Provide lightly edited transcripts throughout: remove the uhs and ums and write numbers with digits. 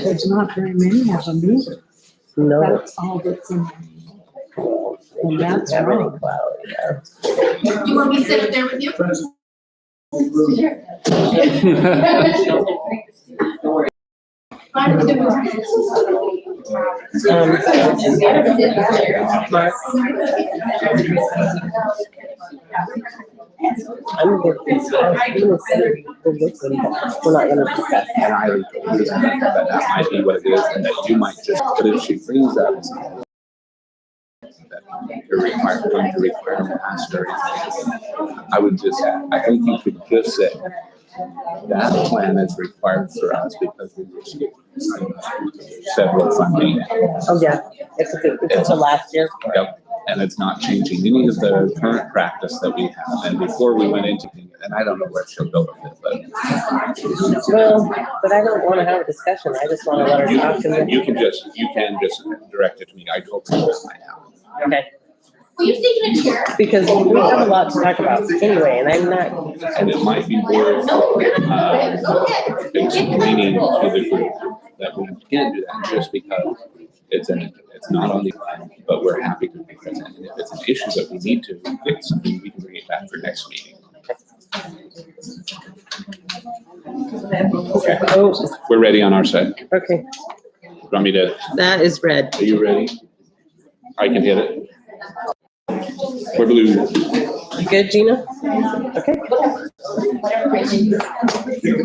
There's not very many of them either. No. That's all that's in. And that's Have any wrong. cloud, yeah. Do you want me to sit up there with you? Mark, I'm good. We're not gonna discuss. And I would think that might be what it is, and that you might just, but if she brings up that you're going to require a master, I would just, I think you could just say that plan is required for us because we received federal funding. Oh, yeah, it's the last year. Yep. And it's not changing any of the current practice that we have. And before we went into, and I don't know where she'll go with it, but. Well, but I don't wanna have a discussion, I just wanna let her talk to me. You can just direct it to me. I told you this right now. Okay, Will you sit in a chair? because we have a lot to talk about anyway, and I'm not, And it might be worth, Go ahead. explaining to the group that we can't do that just because it's not on the plan, but we're happy to be present. And if it's an issue that we need to fix something, we can bring it back for next meeting. Okay, oh, we're ready on our side. okay, Want me to, that is red. are you ready? I can hit it. We're blue. You good, Gina? Okay.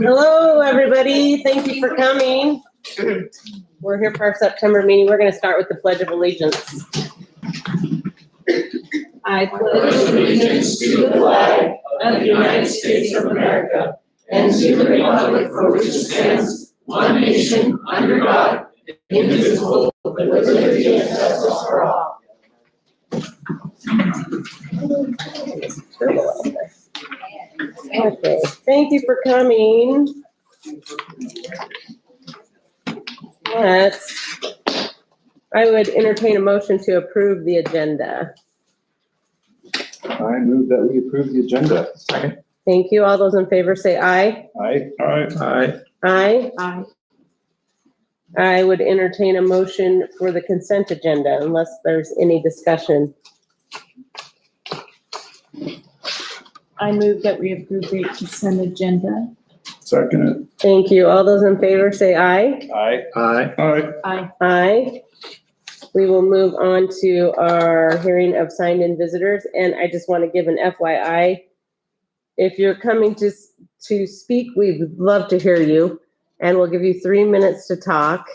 Hello, everybody. Thank you for coming. We're here for our September meeting. We're going to start with the Pledge of Allegiance. I pledge allegiance to the flag of the United States of America and to the republic for which it stands, one nation, under God, indivisible, with liberty and justice for all. Okay, thank you for coming. I would entertain a motion to approve the agenda. I move that we approve the agenda. Second. Thank you. All those in favor say aye. Aye. Aye. Aye. Aye. I would entertain a motion for the consent agenda unless there's any discussion. I move that we approve the consent agenda. Second. Thank you. All those in favor say aye. Aye. Aye. Aye. Aye. Aye. We will move on to our hearing of signed-in visitors, and I just want to give an FYI. If you're coming to speak, we would love to hear you, and we'll give you 3 minutes to talk.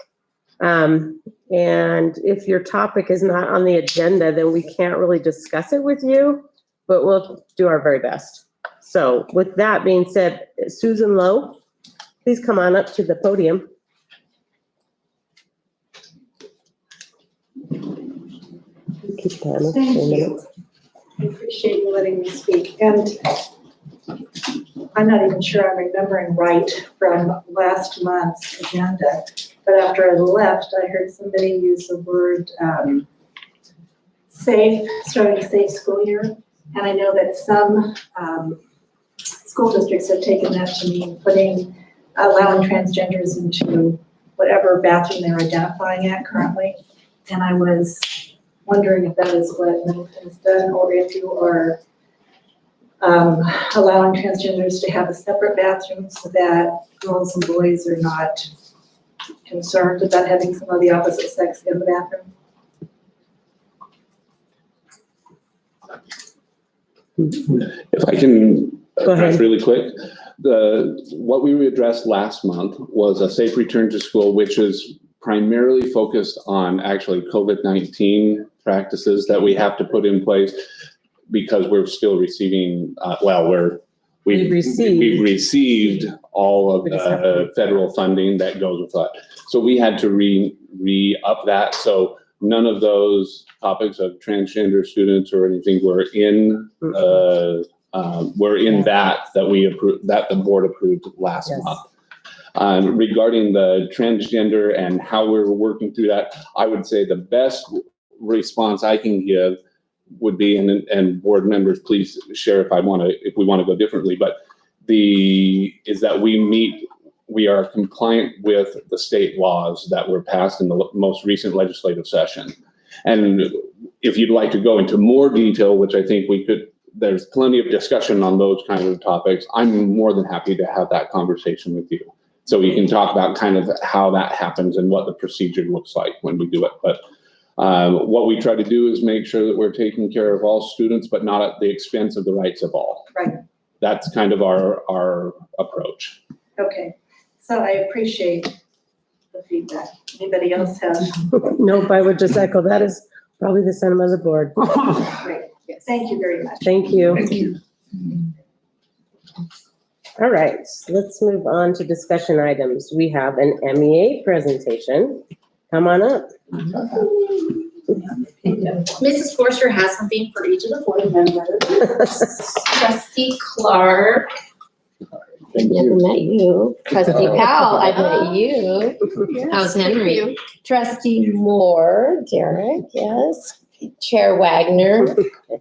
And if your topic is not on the agenda, then we can't really discuss it with you, but we'll do our very best. So with that being said, Susan Lowe, please come on up to the podium. Keep time. Thank you. I appreciate you letting me speak. And I'm not even sure I'm remembering right from last month's agenda, but after I left, I heard somebody use the word safe, starting a safe school year. And I know that some school districts have taken that to mean allowing transgenders into whatever bathroom they're identifying at currently. And I was wondering if that is what Middleton has done, or if you are allowing transgenders to have a separate bathroom so that girls and boys are not concerned about having some of the opposite sex in the bathroom. If I can Go ahead. address really quick, what we addressed last month was a safe return to school, which is primarily focused on actually COVID-19 practices that we have to put in place because we're still receiving, we've received all of the federal funding that goes with that. So we had to re-up that. So none of those topics of transgender students or anything were in that we approved, that the board approved last month. Regarding the transgender and how we're working through that, I would say the best response I can give would be, and board members, please share if we want to go differently, but is that we meet we are compliant with the state laws that were passed in the most recent legislative session. And if you'd like to go into more detail, which I think we could, there's plenty of discussion on those kinds of topics, I'm more than happy to have that conversation with you. So we can talk about kind of how that happens and what the procedure looks like when we do it. But what we try to do is make sure that we're taking care of all students, but not at the expense of the rights of all. Right. That's kind of our approach. Okay, so I appreciate the feedback. Anybody else have? Nope, I would just echo, that is probably the sentiment of the board. Great, yes, thank you very much. Thank you. All right, let's move on to discussion items. We have an MEA presentation. Come on up. Mrs. Forster has something for each of the board members. Trustee Clark. Never met you. Trustee Powell, I've met you. How's Henry? Trustee Moore, Derek, yes. Chair Wagner,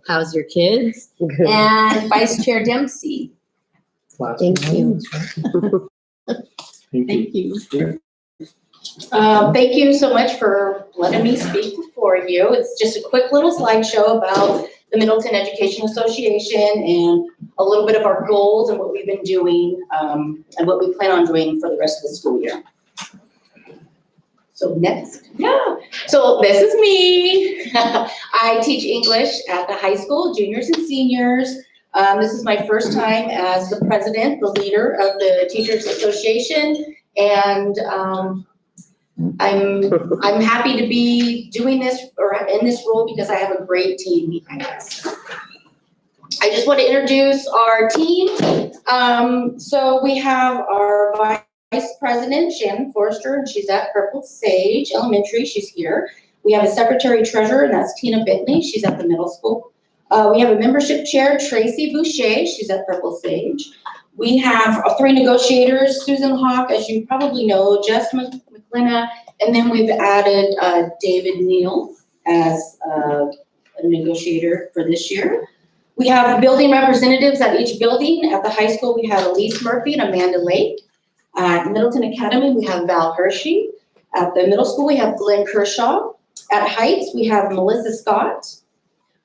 how's your kids? And Vice Chair Dempsey. Thank you. Thank you. Thank you so much for letting me speak before you. It's just a quick little slideshow about the Middleton Education Association and a little bit of our goals and what we've been doing and what we plan on doing for the rest of the school year. So next, so this is me. I teach English at the high school, juniors and seniors. This is my first time as the president, the leader of the Teachers Association, and I'm happy to be doing this or in this role because I have a great team behind us. I just want to introduce our team. So we have our Vice President, Shannon Forster, and she's at Purple Sage Elementary. She's here. We have a Secretary Treasurer, and that's Tina Bentley. She's at the middle school. We have a Membership Chair, Tracy Boucher. She's at Purple Sage. We have 3 negotiators, Susan Hawk, as you probably know, Jess McLenna, and then we've added David Neal as a negotiator for this year. We have building representatives at each building. At the high school, we have Elise Murphy and Amanda Lake. At Middleton Academy, we have Val Hershey. At the middle school, we have Glenn Kershaw. At Heights, we have Melissa Scott.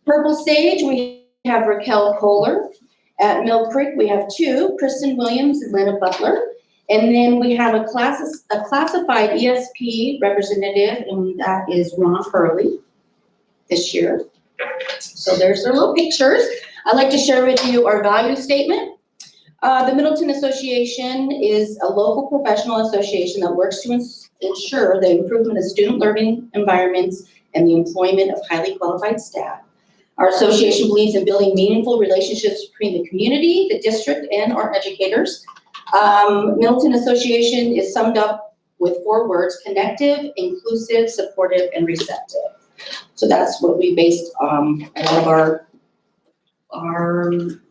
Purple Sage, we have Raquel Kohler. At Mill Creek, we have 2, Kristen Williams and Lena Butler. And then we have a classified ESP representative, and that is Ron Hurley this year. So there's their little pictures. I'd like to share with you our value statement. The Middleton Association is a local professional association that works to ensure the improvement of student learning environments and the employment of highly qualified staff. Our association believes in building meaningful relationships between the community, the district, and our educators. Middleton Association is summed up with 4 words: connective, inclusive, supportive, and receptive. So that's what we based a lot of our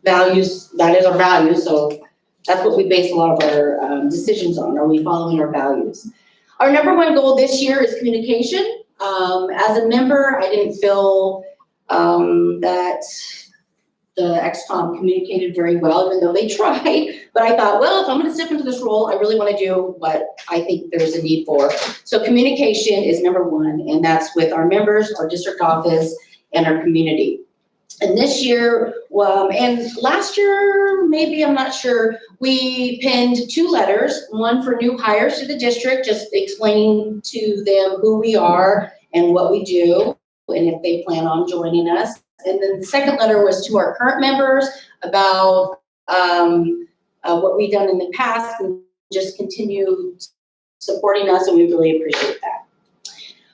values, that is our values, so that's what we base a lot of our decisions on. Are we following our values? Our number 1 goal this year is communication. As a member, I didn't feel that the XCOM communicated very well, even though they tried. But I thought, well, if I'm going to step into this role, I really want to do what I think there's a need for. So communication is number 1, and that's with our members, our district office, and our community. And this year, and last year, maybe, I'm not sure, we penned 2 letters, one for new hires to the district, just explaining to them who we are and what we do, and if they plan on joining us. And then the second letter was to our current members about what we've done in the past and just continue supporting us, and we really appreciate that.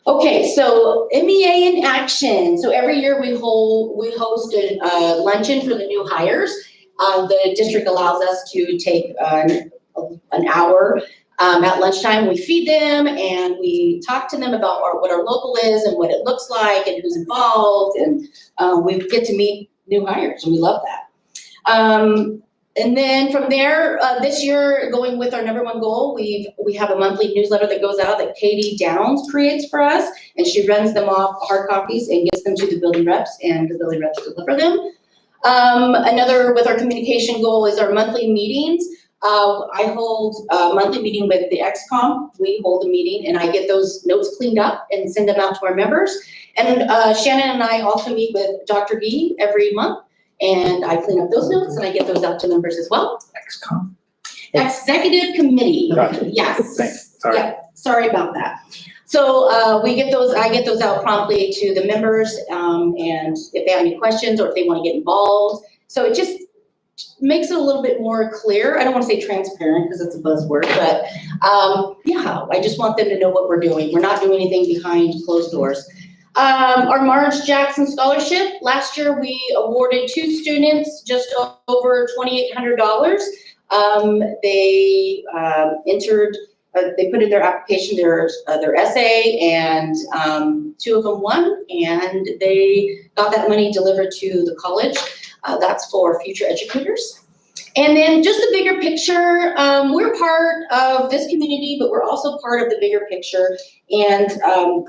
Okay, so MEA in action. So every year we host a luncheon for the new hires. The district allows us to take an hour at lunchtime. We feed them and we talk to them about what our local is and what it looks like and who's involved, and we get to meet new hires, and we love that. And then from there, this year, going with our number 1 goal, we have a monthly newsletter that goes out that Katie Downs creates for us, and she runs them off hard copies and gives them to the building reps, and the building reps deliver them. Another with our communication goal is our monthly meetings. I hold a monthly meeting with the XCOM. We hold a meeting and I get those notes cleaned up and send them out to our members. And Shannon and I also meet with Dr. B every month, and I clean up those notes and I get those out to members as well. XCOM. Executive committee. Gotcha. Yes. Thanks. Sorry. Yeah, sorry about that. So I get those out promptly to the members, and if they have any questions or if they want to get involved. So it just makes it a little bit more clear. I don't want to say transparent because it's a buzzword, but yeah, I just want them to know what we're doing. We're not doing anything behind closed doors. Our Marge Jackson Scholarship, last year we awarded 2 students just over $2,800. They entered, they put in their application, their essay, and 2 of them won, and they got that money delivered to the college. That's for future educators. And then just the bigger picture, we're part of this community, but we're also part of the bigger picture. And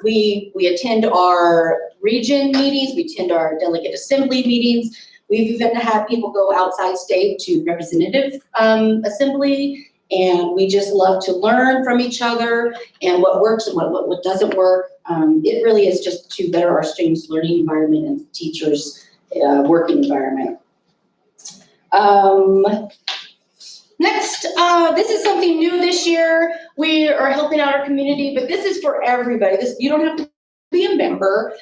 we attend our region meetings, we attend our delegate assembly meetings. We've even had people go outside state to representative assembly, and we just love to learn from each other and what works and what doesn't work. It really is just to better our students' learning environment and teachers' working environment. Next, this is something new this year. We are helping out our community, but this is for everybody. You don't have to be a member.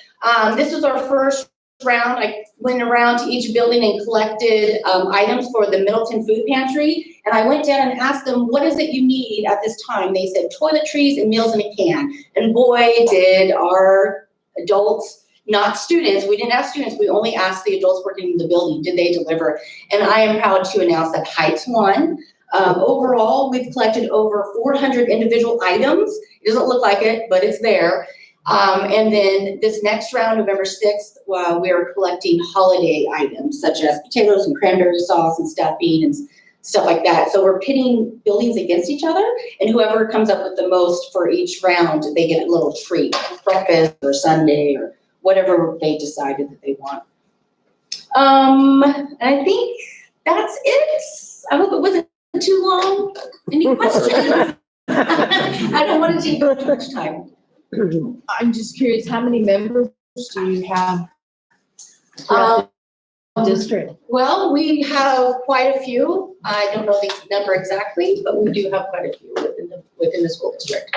This is our first round. I went around to each building and collected items for the Middleton Food Pantry, and I went down and asked them, what is it you need at this time? They said toiletries and meals in a can. And boy, did our adults, not students, we didn't ask students, we only asked the adults working in the building, did they deliver? And I am proud to announce that Heights won. Overall, we've collected over 400 individual items. It doesn't look like it, but it's there. And then this next round, November 6th, we are collecting holiday items such as potatoes and cranberry sauce and stuffing and stuff like that. So we're pitting buildings against each other, and whoever comes up with the most for each round, they get a little treat, breakfast or sundae or whatever they decided that they want. And I think that's it. I hope it wasn't too long. Any questions? I don't want to take up too much time. I'm just curious, how many members do you have throughout the district? Well, we have quite a few. I don't know the number exactly, but we do have quite a few within the school district.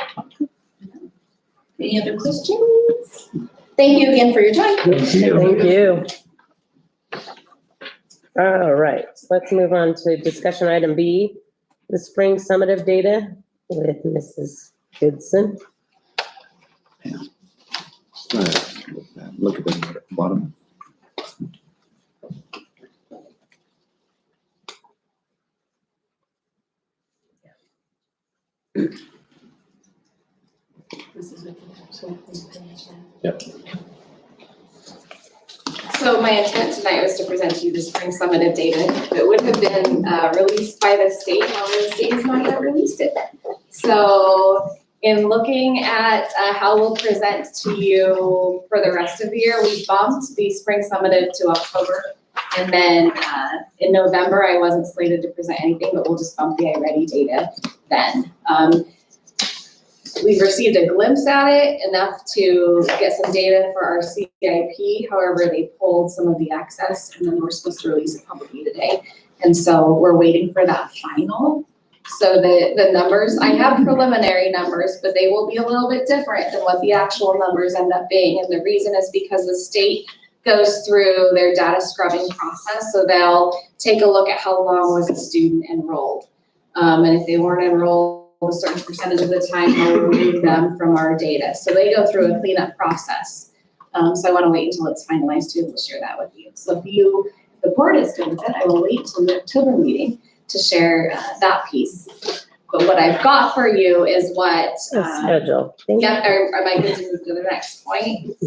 Any other questions? Thank you again for your time. Thank you. Thank you. All right, let's move on to discussion item B, the spring summative data with Mrs. Goodson. Look at the bottom. Yep. So my intent tonight was to present to you the spring summative data that would have been released by the state, however the state has not yet released it. So in looking at how we'll present to you for the rest of the year, we bumped the spring summative to October. And then in November, I wasn't slated to present anything, but we'll just bump the iReady data then. We've received a glimpse at it, enough to get some data for our CIP. However, they pulled some of the access, and then we're supposed to release it publicly today. And so we're waiting for that final. So the numbers, I have preliminary numbers, but they will be a little bit different than what the actual numbers end up being. And the reason is because the state goes through their data scrubbing process. So they'll take a look at how long was a student enrolled. And if they weren't enrolled a certain percentage of the time, we'll remove them from our data. So they go through a cleanup process. So I want to wait until it's finalized to be able to share that with you. So if the board is good with it, I will wait till the October meeting to share that piece. But what I've got for you is what, Schedule. yeah, am I good to move to the next point?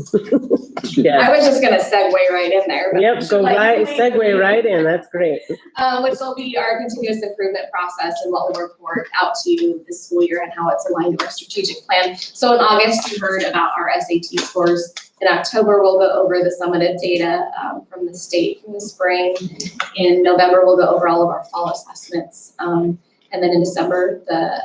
Yeah. I was just gonna segue right in there. But Yep, go right, segue right in, that's great. which will be our continuous improvement process and what we'll report out to you this school year and how it's aligned to our strategic plan. So in August, you heard about our SAT scores. In October, we'll go over the summative data from the state from the spring. In November, we'll go over all of our fall assessments. And then in December, the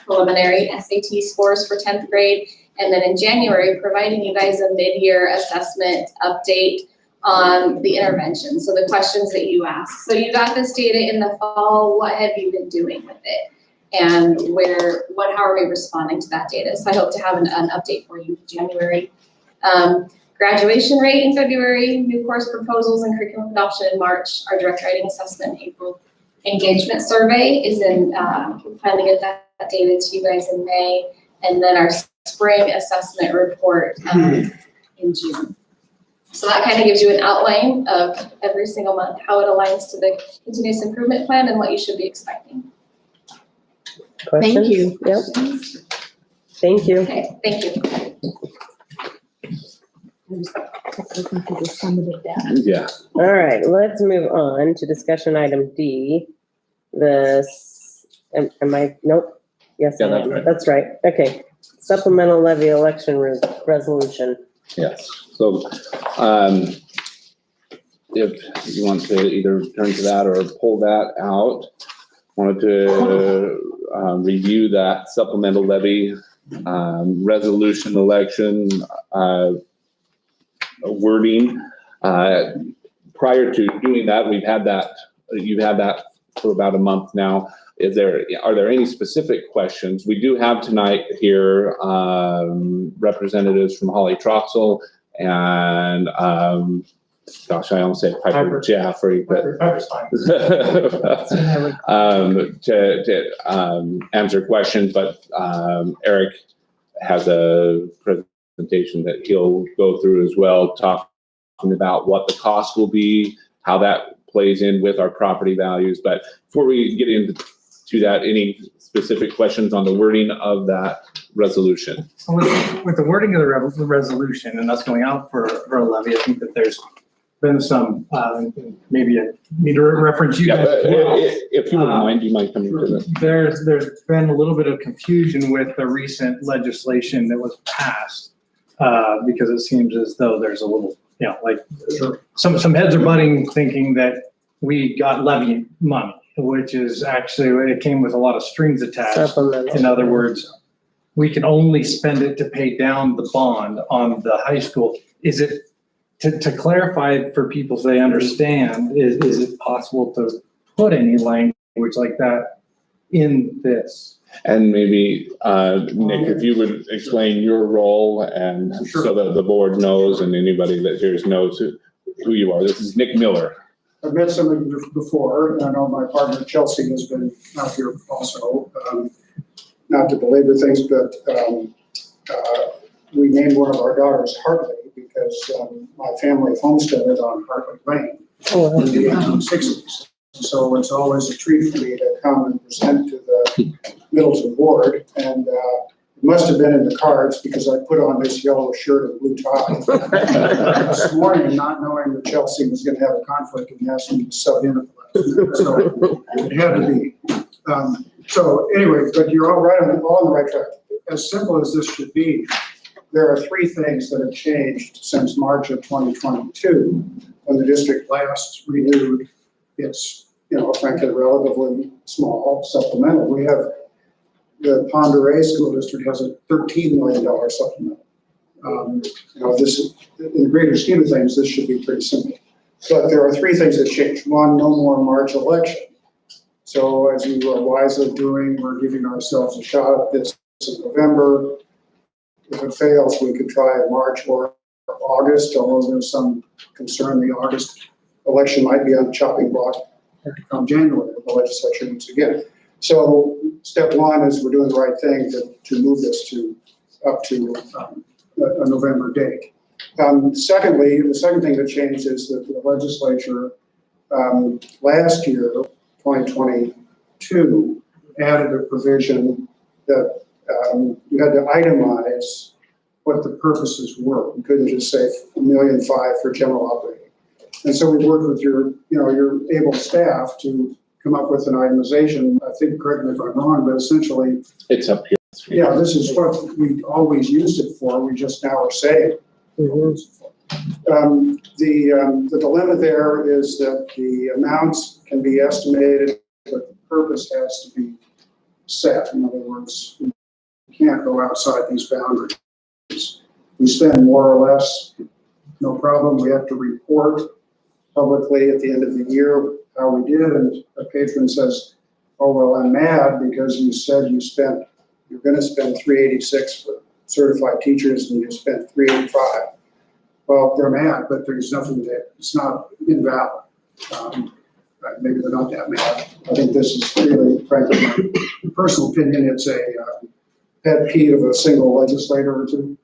preliminary SAT scores for 10th grade. And then in January, providing you guys a mid-year assessment update on the intervention. So the questions that you asked. So you got this data in the fall. What have you been doing with it? And how are we responding to that data? So I hope to have an update for you in January. Graduation rate in February, new course proposals and curriculum adoption in March, our direct writing assessment in April. Engagement survey is in, we'll finally get that data to you guys in May. And then our spring assessment report in June. So that kind of gives you an outline of every single month, how it aligns to the continuous improvement plan and what you should be expecting. Questions? you. Yep, thank you. Okay, thank you. Yeah. All right, let's move on to discussion item D. Am I, nope, yes, I Yeah, that's am. right. That's right, okay. Supplemental levy election resolution. Yes, so, if you want to either turn to that or pull that out, wanted to, review that supplemental levy, resolution election, wording. Prior to doing that, you've had that for about a month now. Are there any specific questions? We do have tonight here, representatives from Holly Troxel and, gosh, I almost said Piper Jaffrey, but Piper's fine. to answer questions, but Eric has a presentation that he'll go through as well, talking about what the cost will be, how that plays in with our property values. But before we get into that, any specific questions on the wording of that resolution? With the wording of the resolution and us going out for a levy, I think that there's been some, maybe I need to reference you Yeah, guys as well. if you wouldn't mind, do you mind coming to this? There's been a little bit of confusion with the recent legislation that was passed, because it seems as though there's a little, like some heads are butting thinking that we got levy money, which is actually, it came with a lot of strings attached. Supplemental. In other words, we can only spend it to pay down the bond on the high school. Is it, to clarify for people so they understand, is it possible to put any language like that in this? And maybe, Nick, if you would explain your role and so that the board knows and anybody that hears knows who you are. This is Nick Miller. I've met some of you before, and I know my partner Chelsea has been out here also. Not to belabor things, but we named one of our daughters Hartley because my family homesteaded on Hartley Lane in the 1860s. So it's always a treat for me to come and present to the Middleton board, and it must have been in the cards because I put on this yellow shirt and blue tie this morning, not knowing that Chelsea was going to have a conflict and asked me to sub in at the last minute. So it had to be. So anyway, but you're all right on the right track. As simple as this should be, there are three things that have changed since March of 2022, when the district last renewed its, frankly, relatively small supplemental. We have the Ponderay School District has a $13 million supplemental. This is, in the greater scheme of things, this should be pretty simple. But there are three things that change. One, no more March election. So as you are wisely doing, we're giving ourselves a shot at this in November. If it fails, we could try in March or August, although there's some concern the August election might be on the chopping block come January, the legislature meets again. So step one is we're doing the right thing to move this up to a November date. Secondly, the second thing that changed is that the legislature last year, 2022, added a provision that you had to itemize what the purposes were. You couldn't just say $1.5 million for general operating. And so we worked with your able staff to come up with an itemization. I think, correct me if I'm wrong, but essentially, It's up here. yeah, this is what we always used it for. We just now are saying. The dilemma there is that the amounts can be estimated, but the purpose has to be set. In other words, we can't go outside these boundaries. We spend more or less, no problem. We have to report publicly at the end of the year how we did, and a patron says, oh, well, I'm mad because you said you're gonna spend $386 for certified teachers and you spent $385. Well, they're mad, but there's nothing it's not invalid. Maybe they're not that mad. I think this is really, frankly, my personal opinion, it's a pet peeve of a single legislator or two.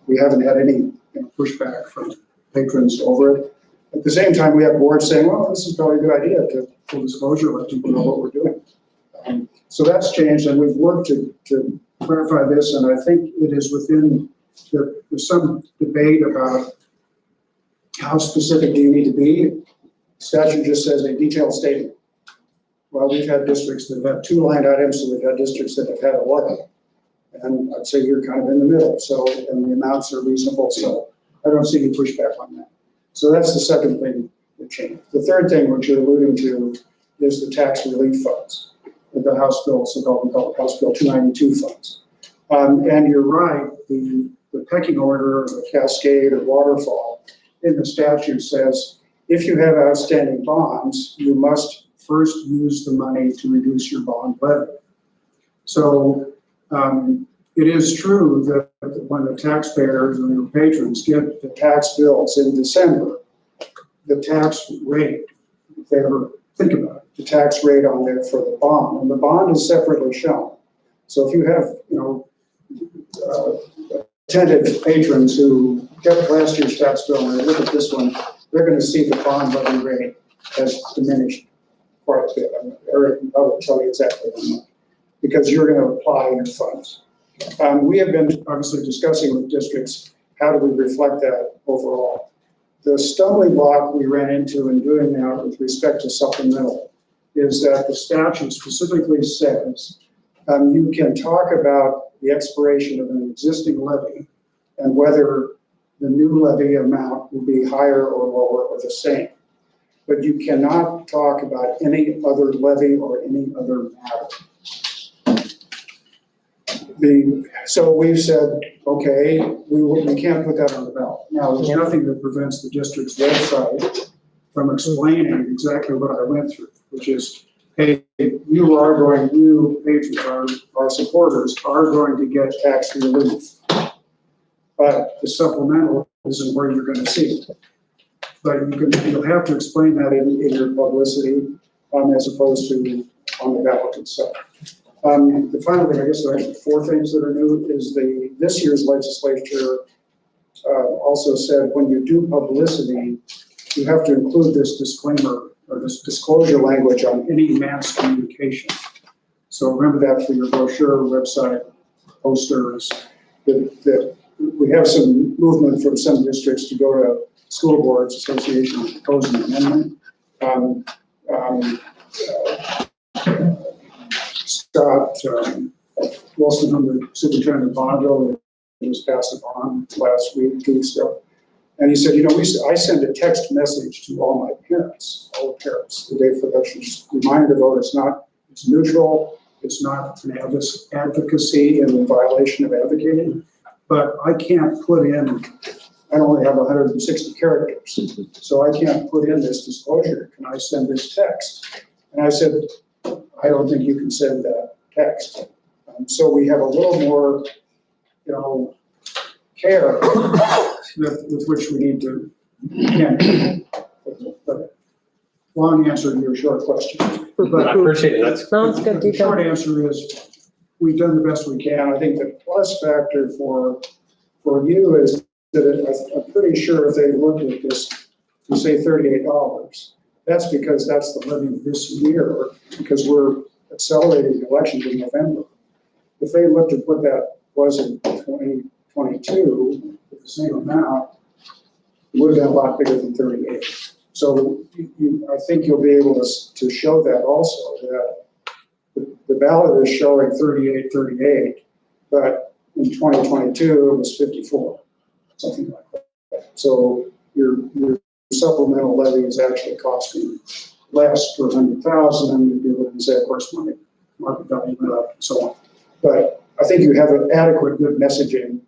We haven't had any pushback from patrons over it. At the same time, we have boards saying, well, this is probably a good idea to full disclosure, let people know what we're doing. So that's changed, and we've worked to clarify this, and I think it is within, there's some debate about how specific do you need to be. Statute just says a detailed statement. Well, we've had districts that have had 2 line items, so we've had districts that have had 11. And I'd say you're kind of in the middle, so, and the amounts are reasonable, so I don't see any pushback on that. So that's the second thing that changed. The third thing, which you're alluding to, is the tax relief funds. The House Bill, so-called House Bill 292 funds. And you're right, the pecking order, or the cascade or waterfall in the statute says, if you have outstanding bonds, you must first use the money to reduce your bond levy. So it is true that when the taxpayers and your patrons get the tax bills in December, the tax rate, if they ever think about it, the tax rate on there for the bond, and the bond is separately shown. So if you have, attentive patrons who get last year's tax bill and they look at this one, they're going to see the bond levy rate has diminished quite a bit. Eric can probably tell you exactly how much, because you're going to apply your funds. We have been obviously discussing with districts, how do we reflect that overall? The stumbling block we ran into in doing that with respect to supplemental is that the statute specifically says you can talk about the expiration of an existing levy and whether the new levy amount will be higher or lower or the same. But you cannot talk about any other levy or any other matter. So we've said, okay, we can't put that on the ballot. Now, there's nothing that prevents the district's website from explaining exactly what I went through, which is, hey, you patrons, our supporters are going to get tax relief, but the supplemental isn't where you're going to see it. But you'll have to explain that in your publicity as opposed to on the ballot itself. The final thing, I guess there are 4 things that are new, is this year's legislature also said when you do publicity, you have to include this disclaimer or this disclosure language on any mass communication. So remember that for your brochure, website, posters, that we have some movement from some districts to go to School Boards Association to propose an amendment. Scott Wilson, under Superintendent Bonneville, just passed a bond last week, 2 weeks ago. And he said, I send a text message to all my parents, all the parents, the day for election, just remind the vote it's neutral, it's not an advocacy in violation of advocating, but I can't put in, I only have 160 characters, so I can't put in this disclosure. Can I send this text? And I said, I don't think you can send that text. So we have a little more, care with which we need to handle. But long answer to your short question. I appreciate it. That's Sounds good, The Deepa. short answer is, we've done the best we can. I think the plus factor for you is that I'm pretty sure if they looked at this, to say $38, that's because that's the levy this year, because we're accelerating the election in November. If they looked at what that was in 2022, with the same amount, it would have been a lot bigger than 38. So I think you'll be able to show that also, that the ballot is showing 38, but in 2022 it was 54, something like that. So your supplemental levy is actually costing less for 100,000, and you'd be able to say, of course, my market value went up, and so on. But I think you have an adequate, good messaging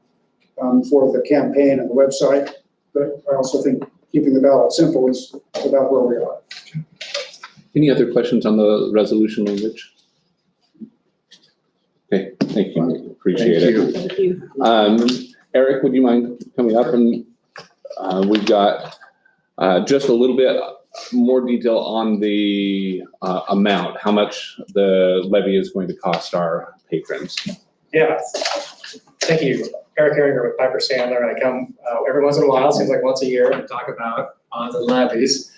for the campaign and the website. But I also think keeping the ballot simple is about where we are. Any other questions on the resolution language? Okay, thank you, appreciate it. Thank you. Eric, would you mind coming up and, we've got, just a little bit more detail on the, amount, how much the levy is going to cost our patrons. Yeah, thank you. Eric Herringer with Piper Sandler. I come every once in a while, seems like once a year, and talk about bonds and levies.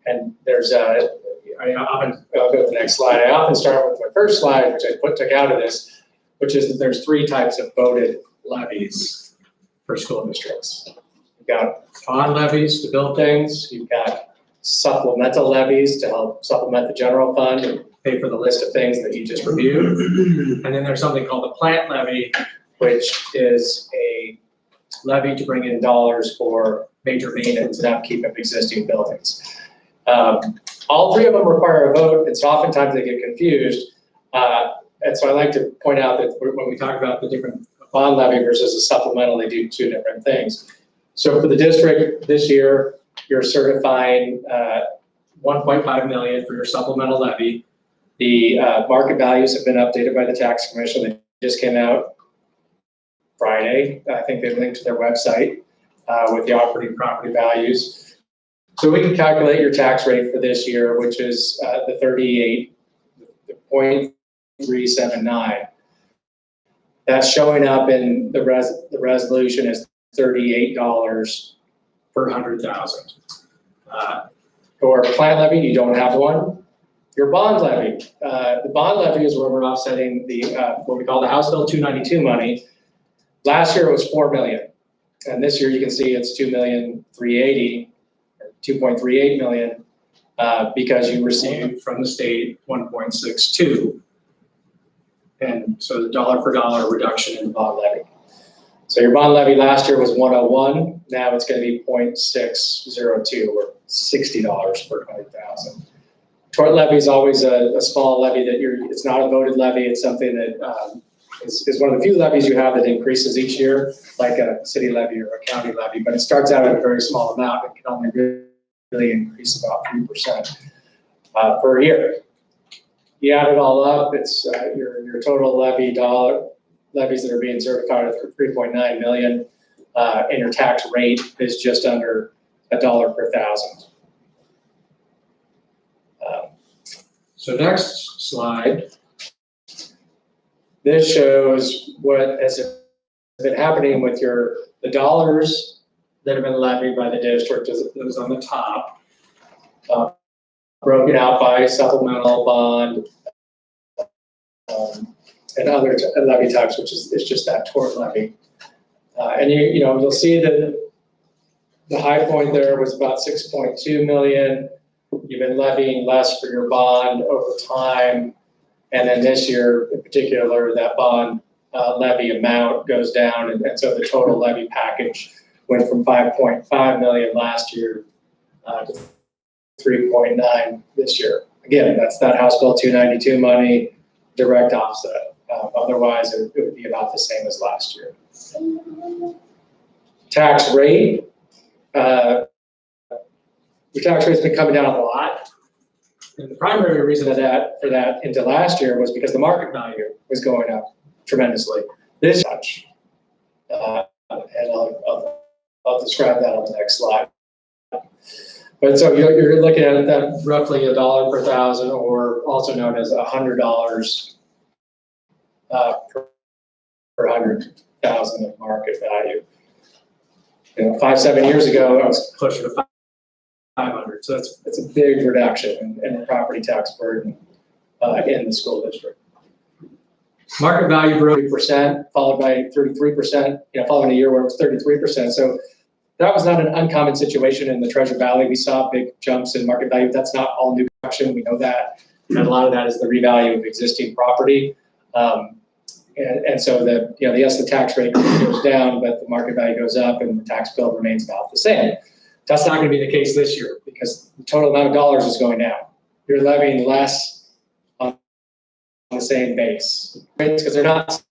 And there's I'll go to the next slide. I often start with my first slide, which I took out of this, which is that there's 3 types of voted levies for school districts. You've got bond levies to build things. You've got supplemental levies to help supplement the general fund and pay for the list of things that you just reviewed. And then there's something called the plant levy, which is a levy to bring in dollars for major maintenance and upkeep of existing buildings. All 3 of them require a vote, and so oftentimes they get confused. And so I like to point out that when we talk about the different bond levy versus a supplemental, they do 2 different things. So for the district this year, you're certifying $1.5 million for your supplemental levy. The market values have been updated by the tax commission. They just came out Friday. I think they linked to their website with the operating property values. So we can calculate your tax rate for this year, which is the 38.379. That's showing up in the resolution as $38 per 100,000. Or plant levy, you don't have one. Your bond levy, the bond levy is where we're offsetting the what we call the House Bill 292 money. Last year it was $4 million, and this year you can see it's $2,380,000, or $2.38 million, because you received from the state 1.62, and so the dollar for dollar reduction in the bond levy. So your bond levy last year was 101. Now it's going to be 0.602, or $60 per 100,000. Tort levy is always a small levy that it's not a voted levy. It's something that is one of the few levies you have that increases each year, like a city levy or a county levy, but it starts out at a very small amount. It can only really increase about 3% per year. You add it all up, it's your total levies that are being certified are 3.9 million, and your tax rate is just under $1 per thousand. So next slide. This shows what has been happening with the dollars that have been levied by the district is on the top, broken out by supplemental, bond, and other levy types, which is just that tort levy. And you'll see that the high point there was about 6.2 million. You've been levying less for your bond over time. And then this year in particular, that bond levy amount goes down. And so the total levy package went from 5.5 million last year to 3.9 this year. Again, that's that House Bill 292 money, direct offset. Otherwise, it would be about the same as last year. Tax rate. Your tax rate's been coming down a lot. And the primary reason for that into last year was because the market value was going up tremendously. This much. And I'll describe that on the next slide. But so you're looking at that roughly $1 per thousand, or also known as $100 per 100,000 of market value. 5-7 years ago, I was closer to 500. So it's a big reduction in the property tax burden in the school district. Market value grew 3%, followed by 33%, following a year where it was 33%. So that was not an uncommon situation in the Treasure Valley. We saw big jumps in market value. That's not all new construction. We know that. And a lot of that is the revalue of existing property. And so the tax rate goes down, but the market value goes up and the tax bill remains about the same. That's not going to be the case this year because the total amount of dollars is going down. You're levying less on the same base. Because they're not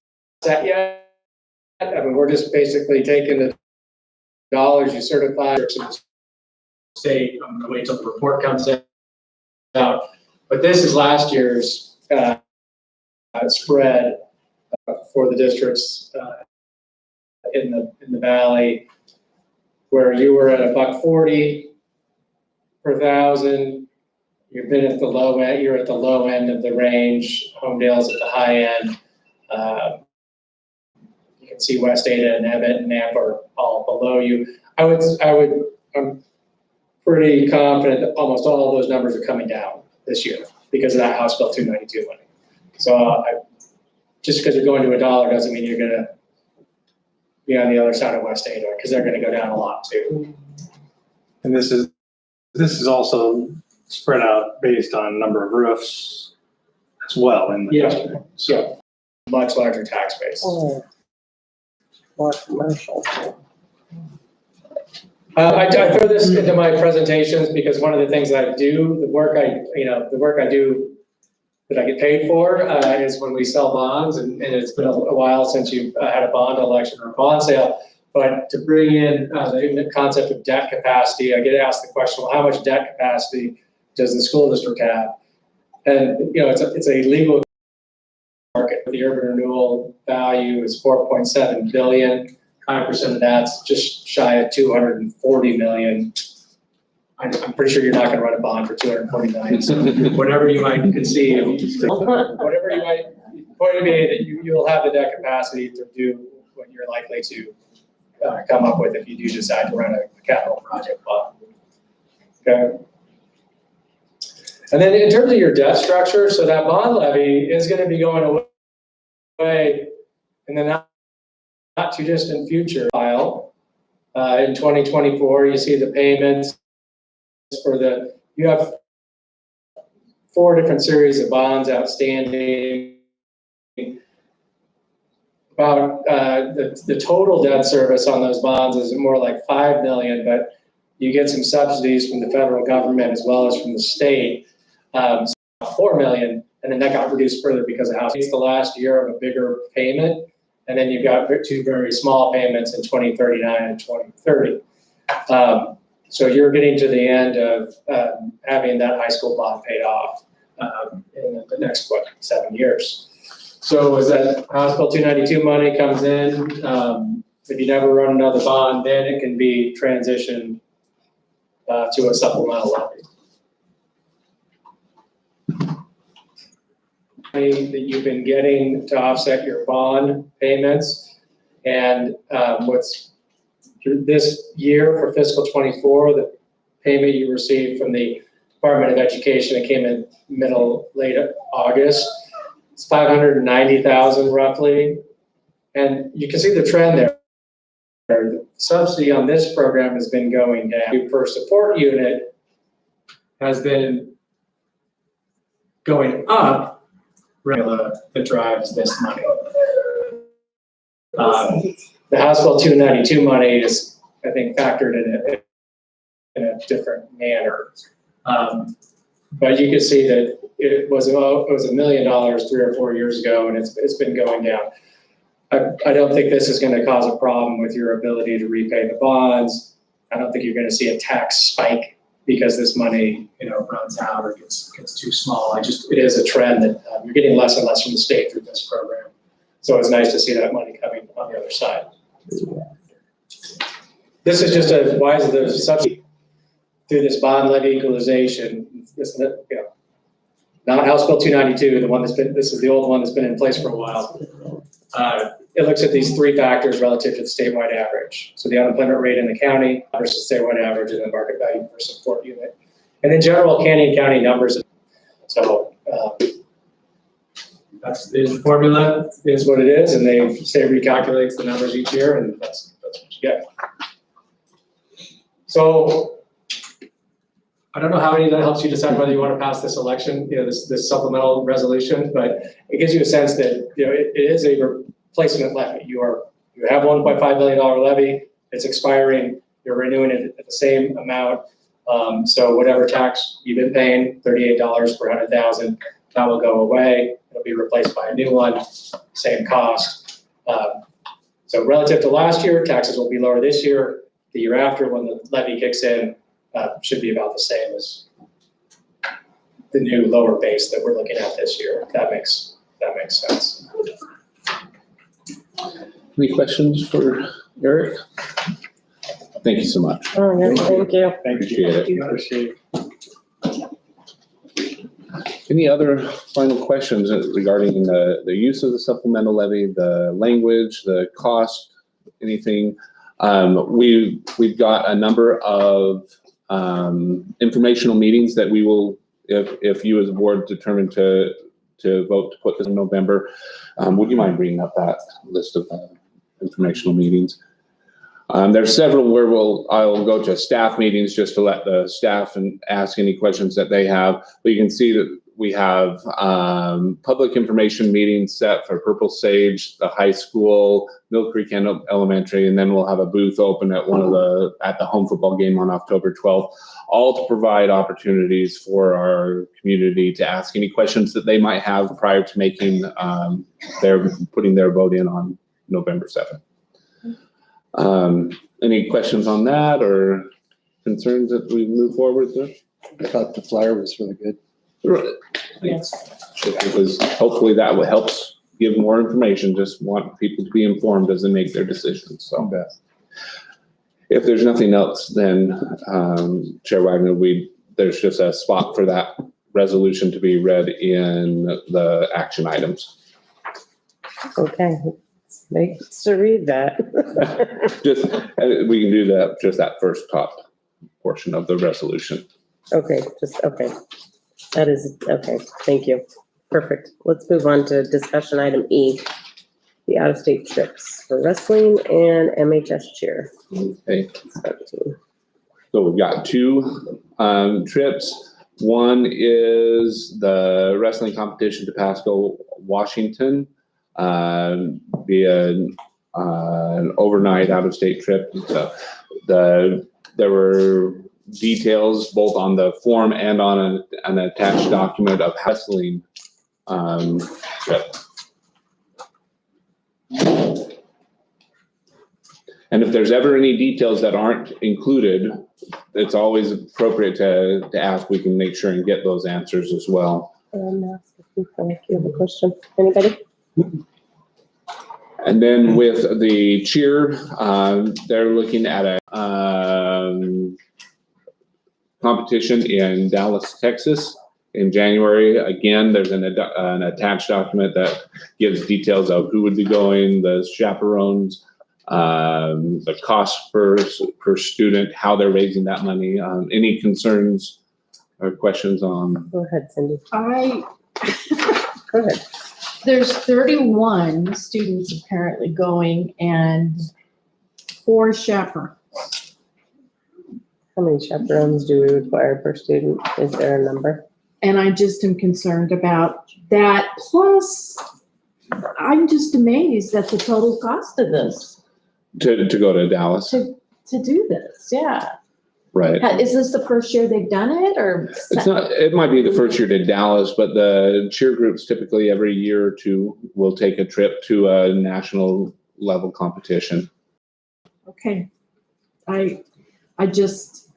set yet. I mean, we're just basically taking the dollars you certify to the state. I'm gonna wait till the report comes out. But this is last year's spread for the districts in the valley, where you were at $1.40 per thousand. You've been at the low end. You're at the low end of the range. Homedale's at the high end. You can see West Ada and Emmett and Knapp are all below you. I'm pretty confident that almost all of those numbers are coming down this year because of that House Bill 292 money. So just because you're going to $1 doesn't mean you're gonna be on the other side of West Ada, because they're gonna go down a lot too. And this is also spread out based on number of roofs as well in the Yeah. district. So much larger tax base. Oh. More commercial. I throw this into my presentations because one of the things that I do, the work I do that I get paid for is when we sell bonds, and it's been a while since you've had a bond election or a bond sale. But to bring in the concept of debt capacity, I get asked the question, well, how much debt capacity does the school district have? And it's a legal market. The urban renewal value is $4.7 billion. 5% of that's just shy of 240 million. I'm pretty sure you're not going to run a bond for 240 million. So whatever you might conceive, whatever you might, point to me that you'll have the debt capacity to do what you're likely to come up with if you do decide to run a capital project bond. Okay. And then in terms of your debt structure, so that bond levy is going to be going away in the not too distant future. In 2024, you see the payments you have 4 different series of bonds outstanding. About the total debt service on those bonds is more like $5 million, but you get some subsidies from the federal government as well as from the state, $4 million, and then that got reduced further because of housing. It's the last year of a bigger payment, and then you've got 2 very small payments in 2039 and 2030. So you're getting to the end of having that high school bond paid off in the next 7 years. So as that House Bill 292 money comes in, if you never run another bond, then it can be transitioned to a supplemental levy. Money that you've been getting to offset your bond payments, and what's this year for fiscal 24, the payment you received from the Department of Education, it came in late August. It's 590,000 roughly, and you can see the trend there. The subsidy on this program has been going down. Per support unit has been going up. That drives this money. The House Bill 292 money is, I think, factored in a different manner. But you can see that it was $1 million 3 or 4 years ago, and it's been going down. I don't think this is going to cause a problem with your ability to repay the bonds. I don't think you're going to see a tax spike because this money, runs out or gets too small. It is a trend that you're getting less and less from the state through this program. So it's nice to see that money coming on the other side. This is just why is there subsidy through this bond levy equalization? Not House Bill 292, this is the old one that's been in place for a while. It looks at these 3 factors relative to the statewide average. So the unemployment rate in the county versus statewide average, and the market value per support unit. And in general, Canyon County numbers. So the formula is what it is, and they say recalculates the numbers each year, and that's what you get. So I don't know how that helps you decide whether you want to pass this election, this supplemental resolution, but it gives you a sense that it is a replacement levy. You have $1.5 billion levy. It's expiring. You're renewing it at the same amount. So whatever tax you've been paying, $38 per 100,000, that will go away. It'll be replaced by a new one, same cost. So relative to last year, taxes will be lower this year. The year after, when the levy kicks in, should be about the same as the new lower base that we're looking at this year. If that makes sense. Any questions for Eric? Thank you so much. Oh, yeah, thank you. Appreciate it. Appreciate it. Any other final questions regarding the use of the supplemental levy, the language, the cost, anything? We've got a number of informational meetings that we will, if you as a board determine to vote to put this in November, would you mind bringing up that list of informational meetings? There's several where I'll go to staff meetings just to let the staff and ask any questions that they have. But you can see that we have public information meetings set for Purple Sage, the high school, Mill Creek Elementary, and then we'll have a booth open at at the home football game on October 12th, all to provide opportunities for our community to ask any questions that they might have prior to making putting their vote in on November 7th. Any questions on that or concerns that we move forward with? I thought the flyer was really good. Yes. Because hopefully that will help give more information. Just want people to be informed as they make their decisions. So if there's nothing else, then Chair Wagner, there's just a spot for that resolution to be read in the action items. Okay, makes to read that. Just we can do that. Just that first top portion of the resolution. Okay, okay. That is, okay, thank you. Perfect. Let's move on to discussion item E, the out-of-state trips for wrestling and MHS cheer. Okay. 17. So we've got two trips. One is the wrestling competition to Pasco, Washington, via an overnight out-of-state trip. So there were details both on the form and on an attached document of wrestling trip. And if there's ever any details that aren't included, it's always appropriate to ask. We can make sure and get those answers as well. You have a question? Anybody? And then with the cheer, they're looking at a competition in Dallas, Texas in January. Again, there's an attached document that gives details of who would be going, the chaperones, the cost per student, how they're raising that money. Any concerns or questions on? Go ahead, Cindy. I Go ahead. There's 31 students apparently going and 4 chaperones. How many chaperones do we require per student? Is there a number? And I just am concerned about that. Plus, I'm just amazed at the total cost of this, To go to Dallas, to do this, yeah. right? Is this the first year they've done it, or? It's not, it might be the first year to Dallas, but the cheer groups typically every year or two will take a trip to a national level competition. Okay. I just,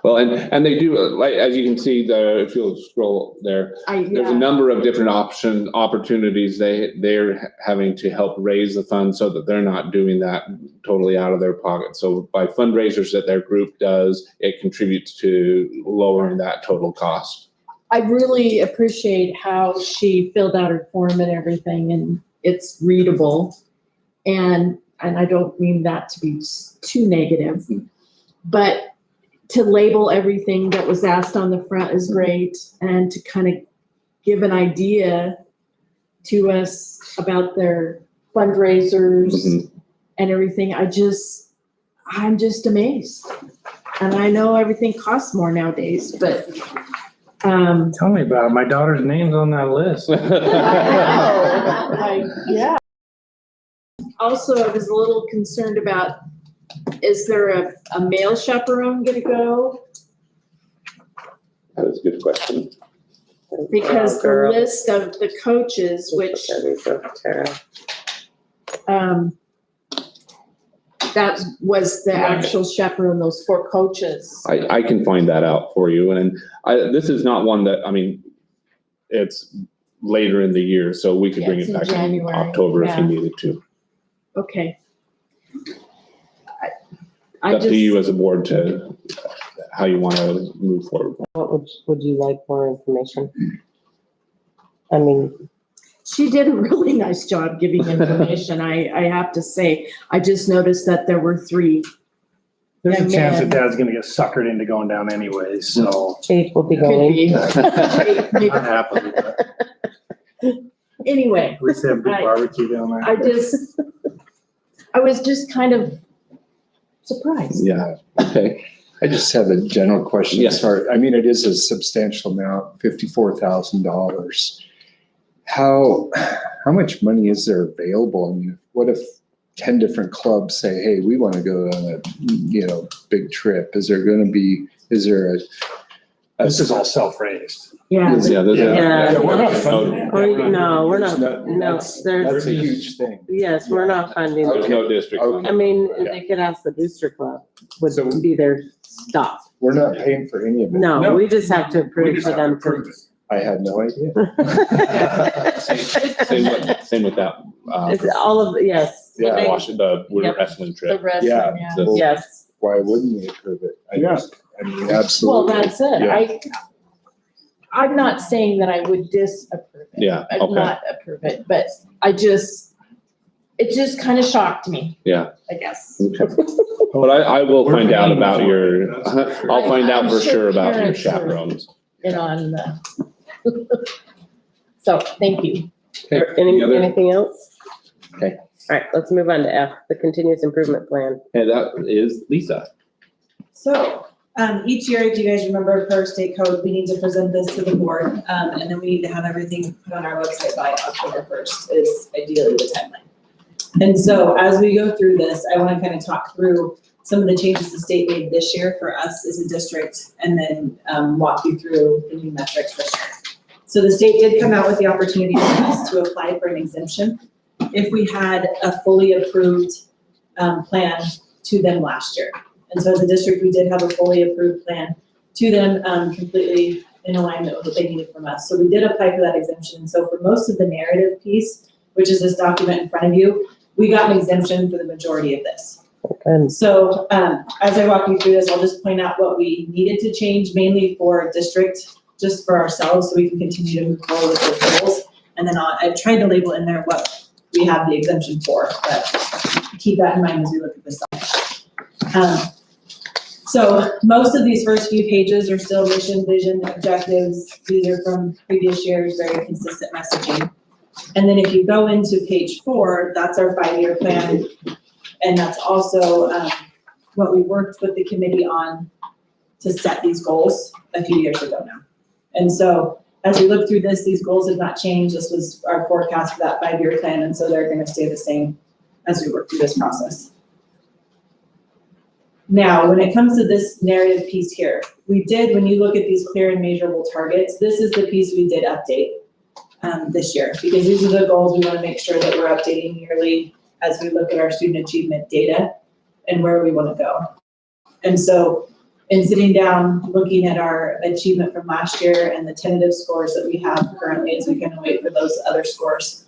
Well, and they do, like, as you can see, if you'll scroll there, there's a yeah, number of different opportunities they're having to help raise the funds so that they're not doing that totally out of their pocket. So by fundraisers that their group does, it contributes to lowering that total cost. I really appreciate how she filled out her form and everything, and it's readable. And I don't mean that to be too negative, but to label everything that was asked on the front is great, and to kind of give an idea to us about their fundraisers and everything. I'm just amazed. And I know everything costs more nowadays, but Tell me about it. My daughter's name's on that list. yeah. Also, I was a little concerned about, is there a male chaperone gonna go? That is a good question. because the Girl. list of the coaches, which, Tara. that was the actual chaperone, those 4 coaches. I can find that out for you. And this is not one that, I mean, it's later in the year, so we could Yeah, bring it's it in back in January, October if you yeah. needed to. Okay. I Up to you just, as a board to, how you want to move forward. What would you like more information? I mean, she did a really nice job giving information, I have to say. I just noticed that there were 3. There's a Young chance that man. Dad's gonna get suckered into going down anyway, so. Chief will be Could going. be. Maybe. Not happily, but Anyway, we used to have a big I- barbecue down there. I was just kind of surprised. Yeah, okay. I just have a general question. Yes. As far, I mean, it is a substantial amount, $54,000. How much money is there available? I mean, what if 10 different clubs say, hey, we want to go on a, big trip? Is there a This is all self-raised. Yeah. Yeah, Yeah. We're not funding it. No, we're not, There's no, That's there's, a huge thing. yes, we're not funding. There's no district. Okay. I mean, they could ask the booster club, would So- be their stop. We're not paying for any of it. No, we just have to We approve just for have to them approve to. it. I had no idea. Same with that. It's all of, yes. Yeah. The Yep. wrestling The trip. rest, Yeah. yeah. The- Yes, Why wouldn't we approve it? I Yeah. mean, Well, absolutely. that's it. Yeah. I'm not saying that I would disapprove it. Yeah, I'd okay. not approve it, but it just kind of shocked me. Yeah. I guess. Okay. But I will We're find out paying about for your, it, that's for sure. I'll find out I'm for sure sure about your parents are- chaperones. And on the. So, thank you. Okay, any other- anything else? Okay. All right, let's move on to F, the continuous improvement plan. And that is Lisa. So, each year, if you guys remember per state code, we need to present this to the board, and then we need to have everything put on our website by October 1st is ideally the timeline. And so as we go through this, I want to kind of talk through some of the changes the state made this year for us as a district, and then walk you through the new metrics this year. So the state did come out with the opportunity for us to apply for an exemption if we had a fully approved plan to them last year. And so as a district, we did have a fully approved plan to them, completely in alignment with what they needed from us. So we did apply for that exemption. So for most of the narrative piece, which is this document in front of you, we got an exemption for the majority of this. And So as I walk you through this, I'll just point out what we needed to change mainly for district, just for ourselves, so we can continue to move forward with those goals. And then I've tried to label in there what we have the exemption for, but keep that in mind as we look at this document. So most of these first few pages are still mission, vision, objectives. These are from previous years, very consistent messaging. And then if you go into page 4, that's our 5-year plan. And that's also what we worked with the committee on to set these goals a few years ago now. And so as we look through this, these goals have not changed. This was our forecast for that 5-year plan, and so they're gonna stay the same as we work through this process. Now, when it comes to this narrative piece here, we did, when you look at these clear and measurable targets, this is the piece we did update this year, because these are the goals we wanna make sure that we're updating yearly as we look at our student achievement data and where we wanna go. And so in sitting down, looking at our achievement from last year and the tentative scores that we have currently as we kind of wait for those other scores,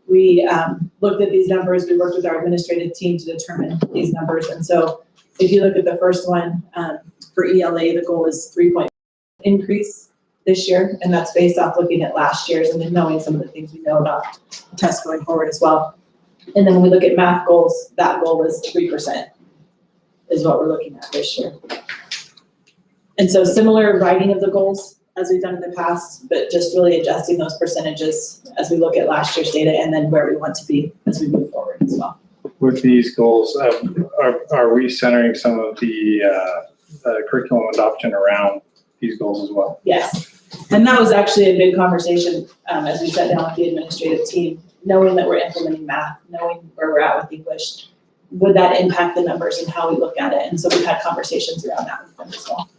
we looked at these numbers, we worked with our administrative team to determine these numbers. And so if you look at the first one, for ELA, the goal is 3-point increase this year. And that's based off looking at last year's and then knowing some of the things we know about tests going forward as well. And then when we look at math goals, that goal was 3% is what we're looking at this year. And so similar writing of the goals as we've done in the past, but just really adjusting those percentages as we look at last year's data and then where we want to be as we move forward as well. With these goals, are we centering some of the curriculum adoption around these goals as well? Yes, and that was actually a big conversation as we sat down with the administrative team, knowing that we're implementing math, knowing where we're at with English. Would that impact the numbers and how we look at it? And so we've had conversations around that with them as well.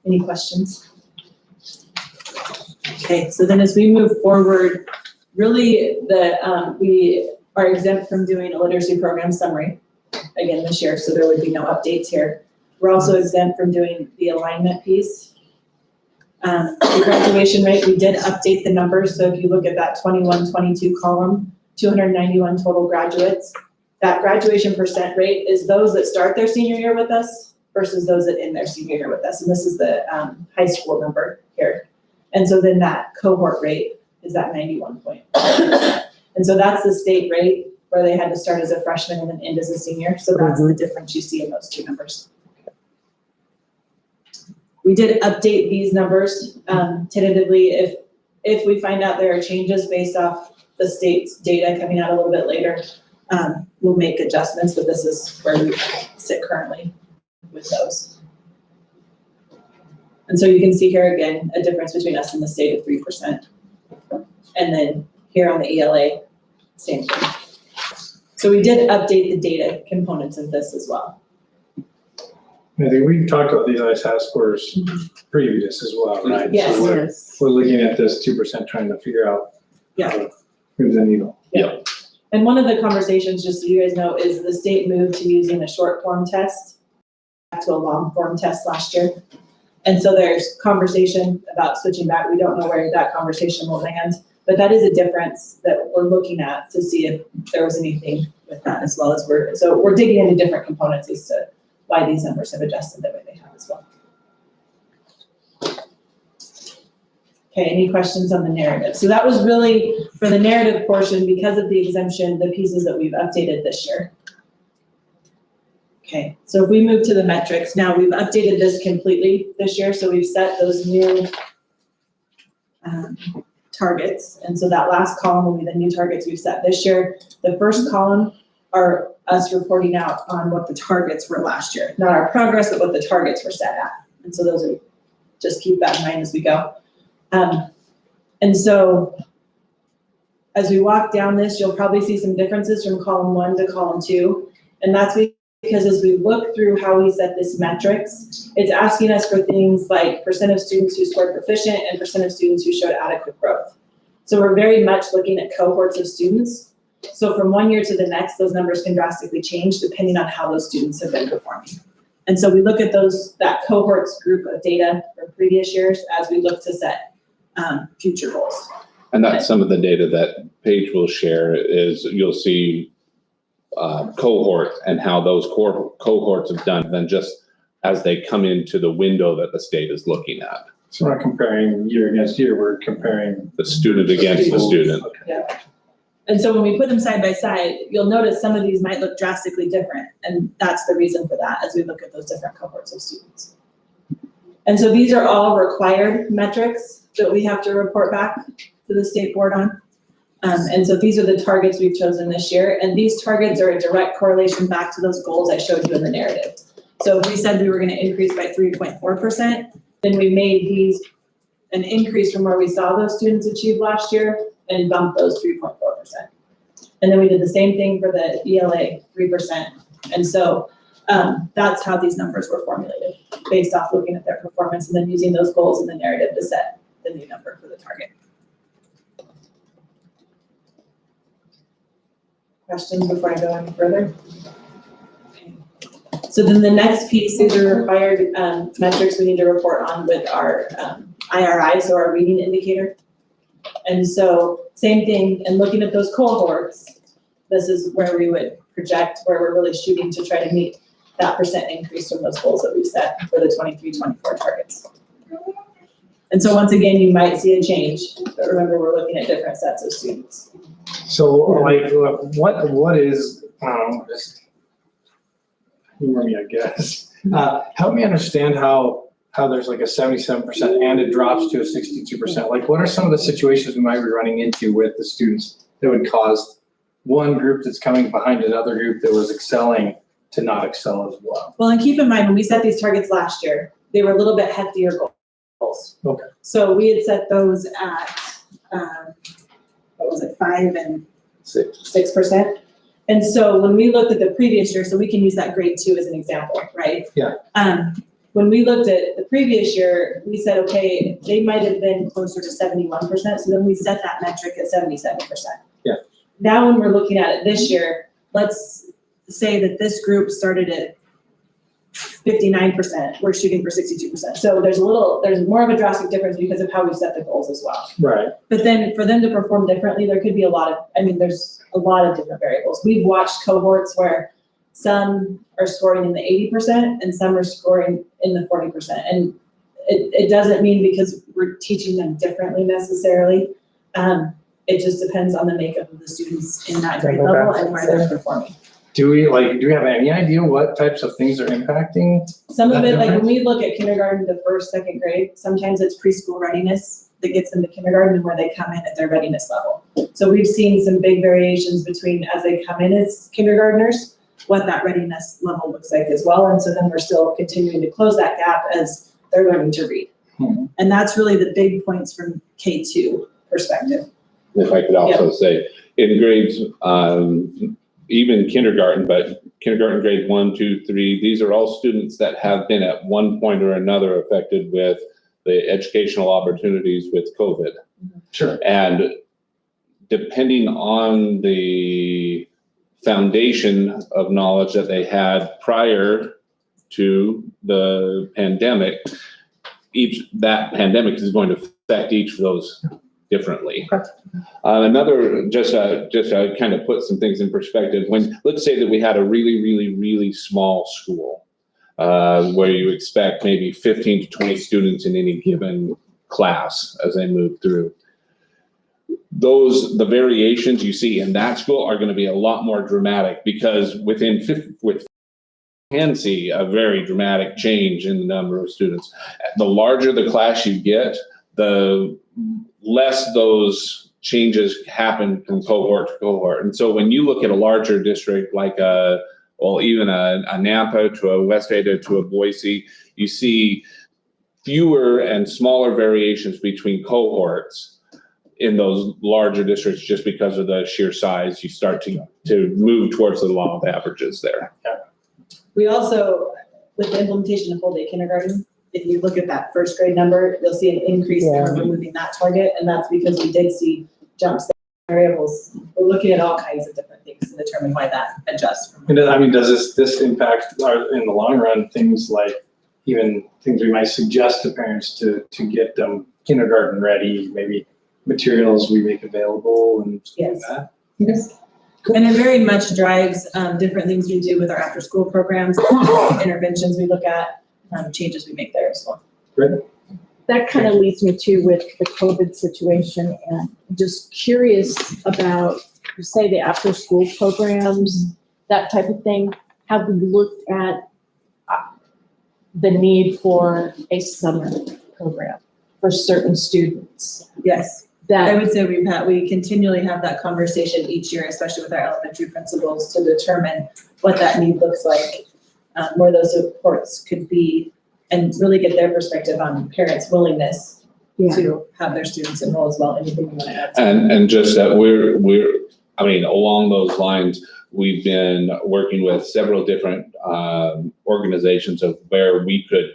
Any questions? Okay, so then as we move forward, really we are exempt from doing a literacy program summary again this year, so there would be no updates here. We're also exempt from doing the alignment piece. The graduation rate, we did update the numbers, so if you look at that 21-22 column, 291 total graduates. That graduation percent rate is those that start their senior year with us versus those that end their senior year with us, and this is the high school number here. And so then that cohort rate is that 91 point. And so that's the state rate where they had to start as a freshman and then end as a senior, so that's the difference you see in those two numbers. We did update these numbers tentatively. If we find out there are changes based off the state's data coming out a little bit later, we'll make adjustments, but this is where we sit currently with those. And so you can see here again, a difference between us and the state of 3%. And then here on the ELA, same thing. So we did update the data components of this as well. I think we've talked about these ISAT scores previous as well, right? Yes. So we're- Yes. We're looking at this 2% trying to figure out. Yeah. how to move the needle. And one of the conversations, just so you guys know, is the state moved to using a short form test back to a long form test last year. And so there's conversation about switching back. We don't know where that conversation will land, but that is a difference that we're looking at to see if there was anything with that as well as we're digging into different components as to why these numbers have adjusted the way they have as well. Okay, any questions on the narrative? So that was really, for the narrative portion, because of the exemption, the pieces that we've updated this year. Okay, so if we move to the metrics, now we've updated this completely this year, so we've set those new targets. And so that last column will be the new targets we've set this year. The first column are us reporting out on what the targets were last year, not our progress, but what the targets were set at. And so those are, just keep that in mind as we go. And so as we walk down this, you'll probably see some differences from column 1 to column 2. And that's because as we look through how we set this metrics, it's asking us for things like percent of students who scored proficient and percent of students who showed adequate growth. So we're very much looking at cohorts of students. So from one year to the next, those numbers can drastically change depending on how those students have been performing. And so we look at that cohorts group of data from previous years as we look to set future goals. And that's some of the data that Paige will share is you'll see cohort and how those cohorts have done then just as they come into the window that the state is looking at. So we're not comparing year against year, we're comparing. The student against the student. Yeah. And so when we put them side by side, you'll notice some of these might look drastically different. And that's the reason for that as we look at those different cohorts of students. And so these are all required metrics that we have to report back to the state board on. And so these are the targets we've chosen this year. And these targets are a direct correlation back to those goals I showed you in the narrative. So if we said we were going to increase by 3.4%, then we made these an increase from where we saw those students achieve last year and bumped those 3.4%. And then we did the same thing for the ELA, 3%. And so that's how these numbers were formulated, based off looking at their performance and then using those goals in the narrative to set the new number for the target. Questions before I go any further? Okay. So then the next piece, these are required metrics we need to report on with our IRI, so our reading indicator. And so same thing, and looking at those cohorts, this is where we would project where we're really shooting to try to meet that percent increase from those goals that we've set for the 23-24 targets. And so once again, you might see a change, but remember, we're looking at different sets of students. So like, what is, just humor me, I guess. Help me understand how there's like a 77% and it drops to a 62%. Like, what are some of the situations we might be running into with the students that would cause one group that's coming behind another group that was excelling to not excel as well? Well, and keep in mind, when we set these targets last year, they were a little bit heftier goals. Okay. So we had set those at, what was it, 5 and 6%. And so when we looked at the previous year, so we can use that grade 2 as an example, right? Yeah. when we looked at the previous year, we said, okay, they might have been closer to 71%, so then we set that metric at 77%. Yeah. Now, when we're looking at it this year, let's say that this group started at 59%, we're shooting for 62%. So there's more of a drastic difference because of how we set the goals as well. Right. But then for them to perform differently, there could be there's a lot of different variables. We've watched cohorts where some are scoring in the 80% and some are scoring in the 40%. And it doesn't mean because we're teaching them differently necessarily. It just depends on the makeup of the students in that grade level and where they're performing. Do we have any idea what types of things are impacting? Some of That it, like when difference? we look at kindergarten to first, second grade, sometimes it's preschool readiness that gets them to kindergarten and where they come in at their readiness level. So we've seen some big variations between as they come in as kindergartners, what that readiness level looks like as well. And so then we're still continuing to close that gap as they're learning to read. Mhm. And that's really the big points from K2 perspective. If I could also say, in grades, even kindergarten, but kindergarten grades 1, 2, 3, these are all students that have been at one point or another affected with the educational opportunities with COVID. Sure. And depending on the foundation of knowledge that they had prior to the pandemic, that pandemic is going to affect each of those differently. Another, just to kind of put some things in perspective, let's say that we had a really, really, really small school, where you expect maybe 15 to 20 students in any given class as they move through. The variations you see in that school are going to be a lot more dramatic because can see a very dramatic change in the number of students. The larger the class you get, the less those changes happen from cohort to cohort. And so when you look at a larger district like even a Nampa to a West Ada to a Boise, you see fewer and smaller variations between cohorts in those larger districts just because of the sheer size. You start to move towards the law of averages there. We also, with the implementation of full day kindergarten, if you look at that first grade number, you'll see an increase in removing that target, and that's because we did see jumps in variables. We're looking at all kinds of different things to determine why that adjusts. Does this impact in the long run things like even things we might suggest to parents to get them kindergarten ready, maybe materials we make available and stuff like that? Yes. And it very much drives different things we do with our after school programs, interventions we look at, changes we make there as well. Great. That kind of leads me to with the COVID situation and just curious about, say, the after school programs, that type of thing. Have we looked at the need for a summer program for certain students? Yes. I That, would say we continually have that conversation each year, especially with our elementary principals, to determine what that need looks like, where those supports could be, and really get their perspective on parents' willingness yeah, to have their students enroll as well. Anything you want to add? And just that along those lines, we've been working with several different organizations of where we could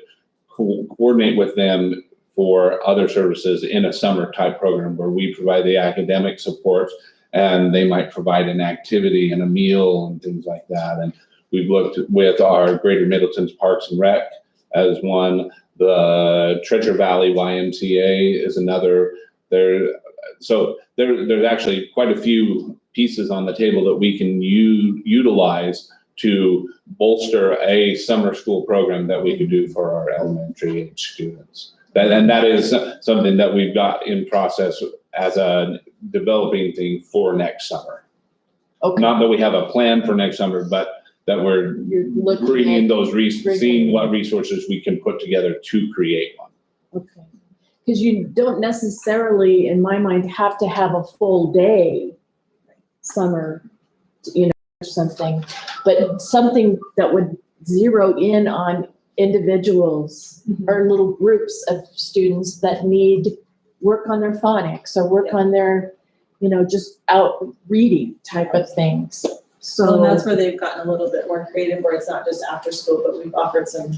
coordinate with them for other services in a summer type program where we provide the academic support and they might provide an activity and a meal and things like that. And we've looked with our Greater Middleton's Parks and Rec as one. The Treasure Valley YMCA is another. There's actually quite a few pieces on the table that we can utilize to bolster a summer school program that we could do for our elementary age students. That is something that we've got in process as a developing thing for next summer. okay, Not that we have a plan for next summer, but that we're you're looking bringing at, those seeing what resources we can put together to create one. okay. Because you don't necessarily, in my mind, have to have a full day summer, or something, but something that would zero in on individuals or little groups of students that need work on their phonics or work on their, just out reading type of things. So So that's where they've gotten a little bit more creative, where it's not just after school, but we've offered some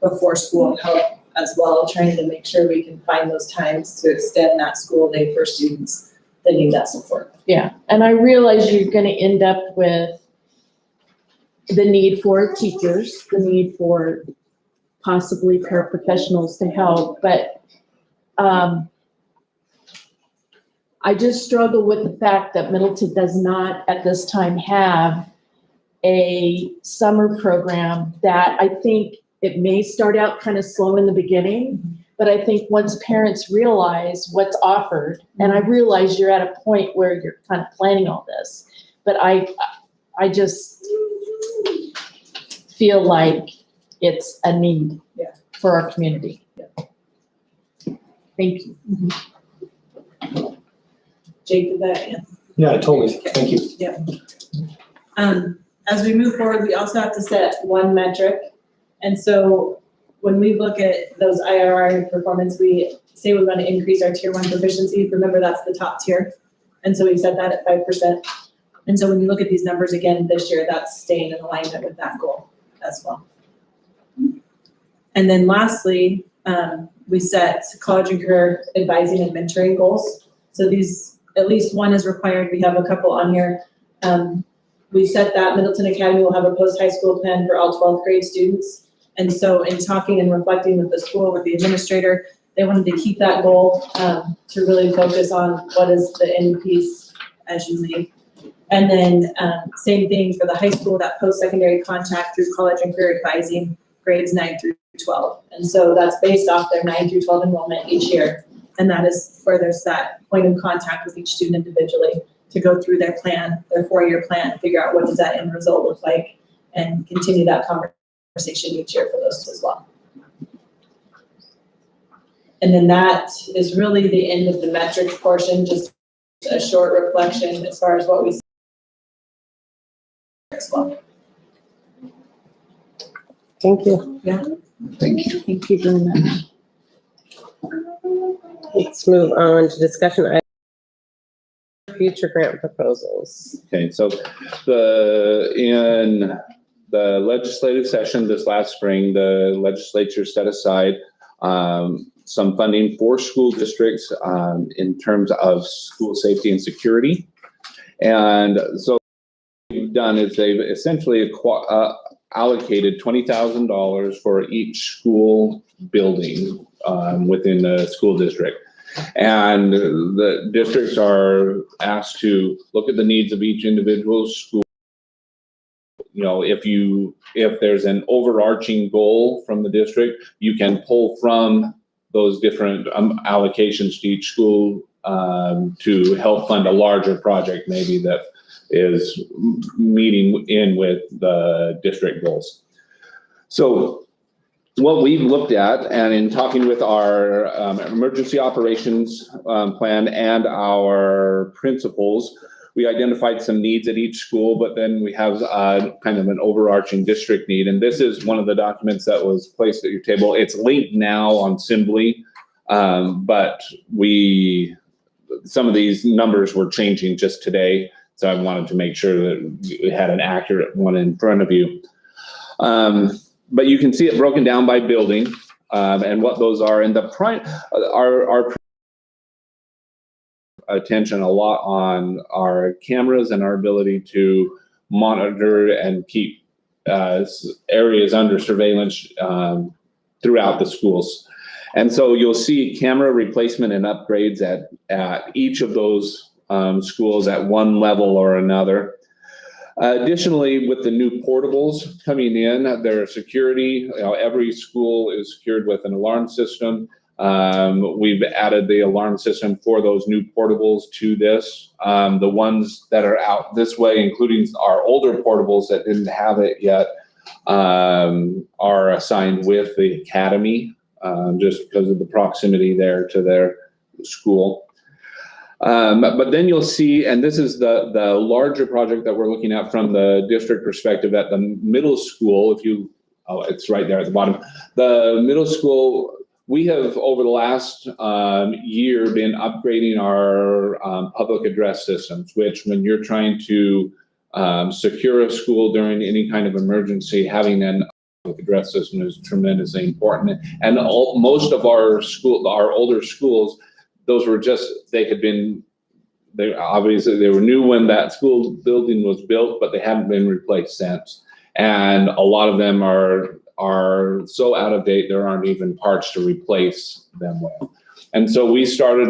before school help as well, trying to make sure we can find those times to extend that school day for students that need that support. Yeah, and I realize you're gonna end up with the need for teachers, the need for possibly paraprofessionals to help, but I just struggle with the fact that Middleton does not at this time have a summer program that I think it may start out kind of slow in the beginning, but I think once parents realize what's offered, and I realize you're at a point where you're kind of planning all this, but I just feel like it's a need for our community. Thank you. Jake, did that answer? Yeah, totally. Thank you. As we move forward, we also have to set one metric. And so when we look at those IRR performance, we say we want to increase our tier 1 proficiency. Remember, that's the top tier. And so we set that at 5%. And so when you look at these numbers again this year, that's staying in alignment with that goal as well. And then lastly, we set college and career advising and mentoring goals. So these, at least one is required. We have a couple on here. We set that Middleton Academy will have a post-high school plan for all 12th grade students. And so in talking and reflecting with the school, with the administrator, they wanted to keep that goal to really focus on what is the end piece as you leave. And then same thing for the high school, that post-secondary contact through college and career advising, grades 9 through 12. And so that's based off their 9 through 12 enrollment each year. And that is where there's that point of contact with each student individually to go through their plan, their 4-year plan, figure out what does that end result look like, and continue that conversation each year for those as well. And then that is really the end of the metrics portion, just a short reflection as far as what we see as well. Thank you. Thank you. Thank you very much. Let's move on to discussion items. Future grant proposals. Okay, so in the legislative session this last spring, the legislature set aside some funding for school districts in terms of school safety and security. And so what we've done is they've essentially allocated $20,000 for each school building within the school district. And the districts are asked to look at the needs of each individual school. You know, if there's an overarching goal from the district, you can pull from those different allocations to each school to help fund a larger project maybe that is meeting in with the district goals. So what we've looked at, and in talking with our emergency operations plan and our principals, we identified some needs at each school, but then we have kind of an overarching district need. And this is one of the documents that was placed at your table. It's linked now on Simbly, but some of these numbers were changing just today. So I wanted to make sure that we had an accurate one in front of you. But you can see it broken down by building and what those are. And our attention a lot on our cameras and our ability to monitor and keep areas under surveillance throughout the schools. And so you'll see camera replacement and upgrades at each of those schools at one level or another. Additionally, with the new portables coming in, their security, every school is secured with an alarm system. We've added the alarm system for those new portables to this. The ones that are out this way, including our older portables that didn't have it yet, are assigned with the academy, just because of the proximity there to their school. But then you'll see, and this is the larger project that we're looking at from the district perspective at the middle school. It's right there at the bottom. The middle school, we have over the last year been upgrading our public address systems, which when you're trying to secure a school during any kind of emergency, having a public address system is tremendously important. And most of our older schools, those were just, they obviously, they were new when that school building was built, but they haven't been replaced since. And a lot of them are so out of date, there aren't even parts to replace them with. And so we started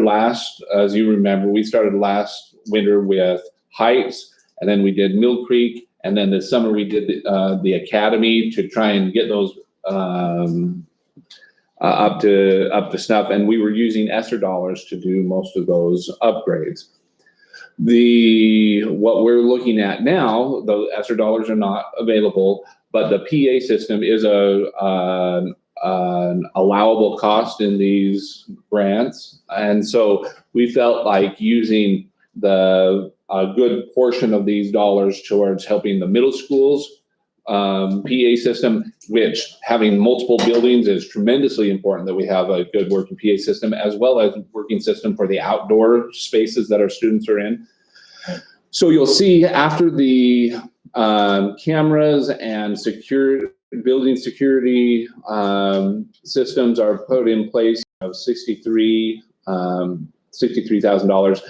as you remember, we started last winter with Heights, and then we did Mill Creek, and then this summer we did the Academy to try and get those up to snuff. And we were using ESSER dollars to do most of those upgrades. What we're looking at now, the ESSER dollars are not available, but the PA system is an allowable cost in these grants. And so we felt like using a good portion of these dollars towards helping the middle schools PA system, which having multiple buildings is tremendously important, that we have a good working PA system, as well as working system for the outdoor spaces that our students are in. So you'll see after the cameras and building security systems are put in place of $63,000.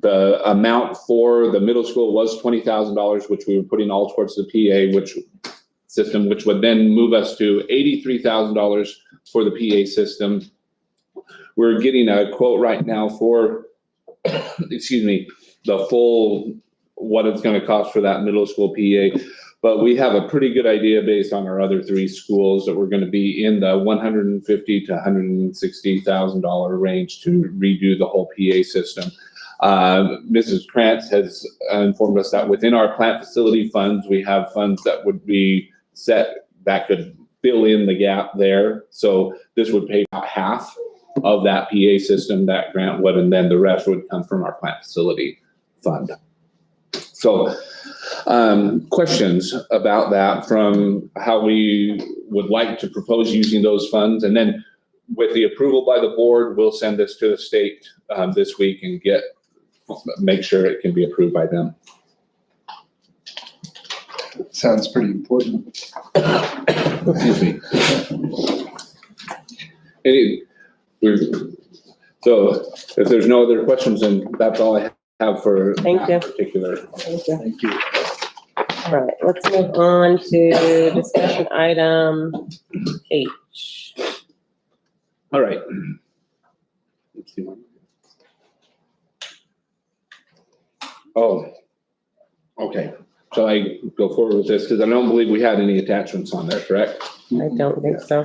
The amount for the middle school was $20,000, which we were putting all towards the PA which would then move us to $83,000 for the PA system. We're getting a quote right now for, excuse me, the full, what it's going to cost for that middle school PA. But we have a pretty good idea based on our other three schools that we're going to be in the $150,000 to $160,000 range to redo the whole PA system. Mrs. Krantz has informed us that within our plant facility funds, we have funds that would be set that could fill in the gap there. So this would pay about half of that PA system, that grant would, and then the rest would come from our plant facility fund. So questions about that from how we would like to propose using those funds. And then with the approval by the board, we'll send this to the state this week and make sure it can be approved by them. Sounds pretty important. Excuse me. So if there's no other questions, then that's all I have for Thank you. that particular. Thank you. Thank you. All right, let's move on to discussion item H. All right. Let's see. Oh, okay. Shall I go forward with this? Because I don't believe we had any attachments on there, correct? I don't think so.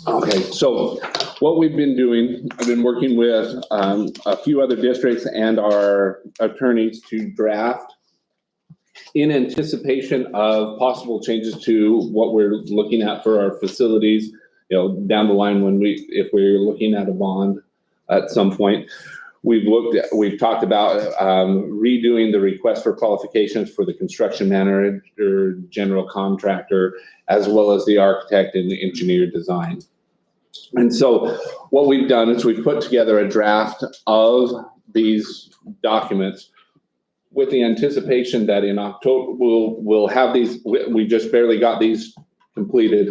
Okay, so what we've been doing, I've been working with a few other districts and our attorneys to draft in anticipation of possible changes to what we're looking at for our facilities, down the line if we're looking at a bond at some point. We've talked about redoing the request for qualifications for the construction manager, general contractor, as well as the architect and the engineer design. And so what we've done is we've put together a draft of these documents with the anticipation that in October, we'll have these, we just barely got these completed.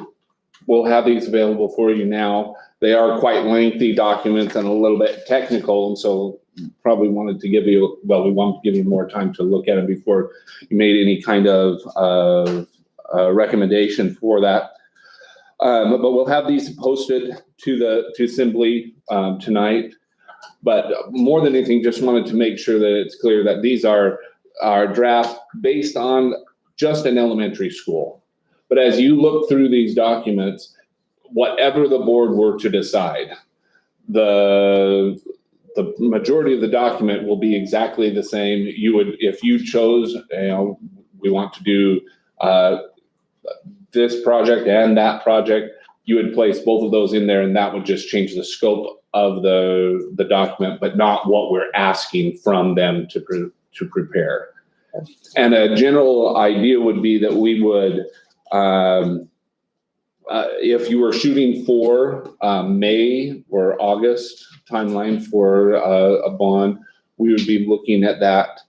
We'll have these available for you now. They are quite lengthy documents and a little bit technical, and so probably wanted to give you, we want to give you more time to look at it before you made any kind of recommendation for that. But we'll have these posted to Assembly tonight. But more than anything, just wanted to make sure that it's clear that these are our draft based on just an elementary school. But as you look through these documents, whatever the board were to decide, the majority of the document will be exactly the same. You would, if you chose, we want to do this project and that project, you would place both of those in there, and that would just change the scope of the document, but not what we're asking from them to prepare. And a general idea would be that we would, if you were shooting for May or August timeline for a bond, we would be looking at that,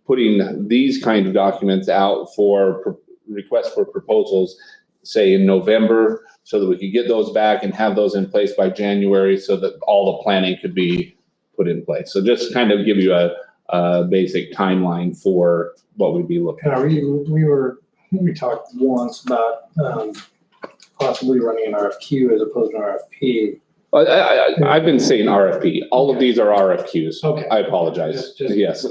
putting these kind of documents out for request for proposals, say in November, so that we could get those back and have those in place by January so that all the planning could be put in place. So just kind of give you a basic timeline for what we'd be looking at. We talked once about possibly running an RFQ as opposed to an RFP. I've been saying RFP. All of these are RFQs. Okay. I apologize. Just- Yes,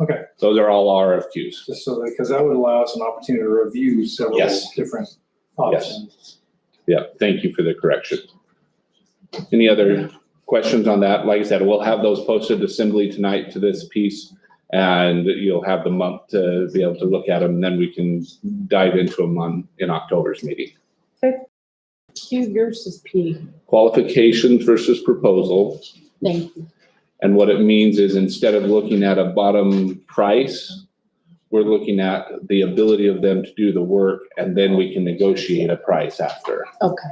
Okay, those are all RFQs. just so that, because that would allow us an opportunity to review several Yes. different options. Yeah, thank you for the correction. Any other questions on that? Like I said, we'll have those posted assembly tonight to this piece, and you'll have the month to be able to look at them, and then we can dive into them in October's meeting. Q versus P. Qualifications versus proposal. Thank you. And what it means is instead of looking at a bottom price, we're looking at the ability of them to do the work, and then we can negotiate a price after. Okay.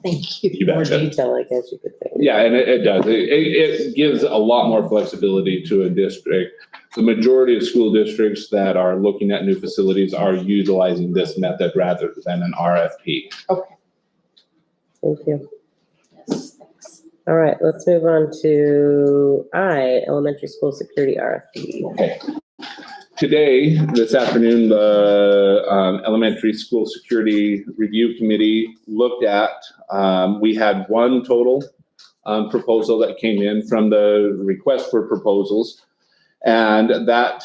Thank you. You More betcha. detail, I guess you could say. Yeah, and it does. It gives a lot more flexibility to a district. The majority of school districts that are looking at new facilities are utilizing this method rather than an RFP. Thank you. Yes, thanks. All right, let's move on to I, elementary school security RFP. Okay. Today, this afternoon, the Elementary School Security Review Committee looked at, we had one total proposal that came in from the request for proposals. And that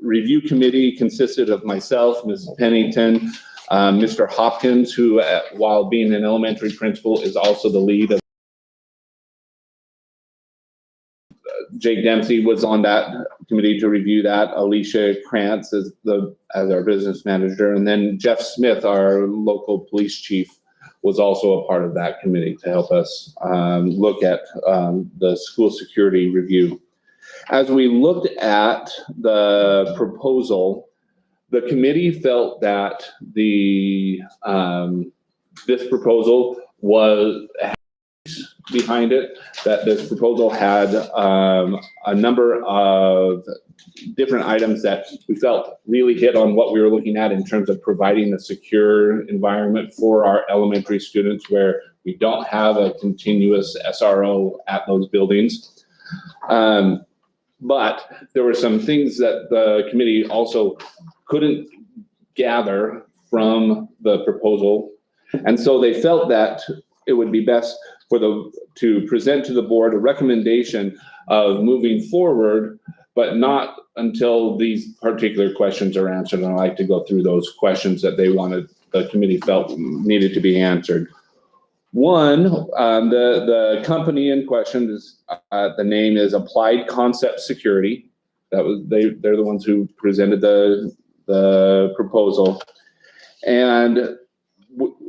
review committee consisted of myself, Mrs. Pennington, Mr. Hopkins, who, while being an elementary principal, is also the lead of Jake Dempsey was on that committee to review that. Alicia Krantz as our business manager. And then Jeff Smith, our local police chief, was also a part of that committee to help us look at the school security review. As we looked at the proposal, the committee felt that this proposal was behind it, that this proposal had a number of different items that we felt really hit on what we were looking at in terms of providing a secure environment for our elementary students where we don't have a continuous SRO at those buildings. But there were some things that the committee also couldn't gather from the proposal. And so they felt that it would be best to present to the board a recommendation of moving forward, but not until these particular questions are answered. And I'd like to go through those questions that the committee felt needed to be answered. One, the company in question is, the name is Applied Concept Security. They're the ones who presented the proposal. And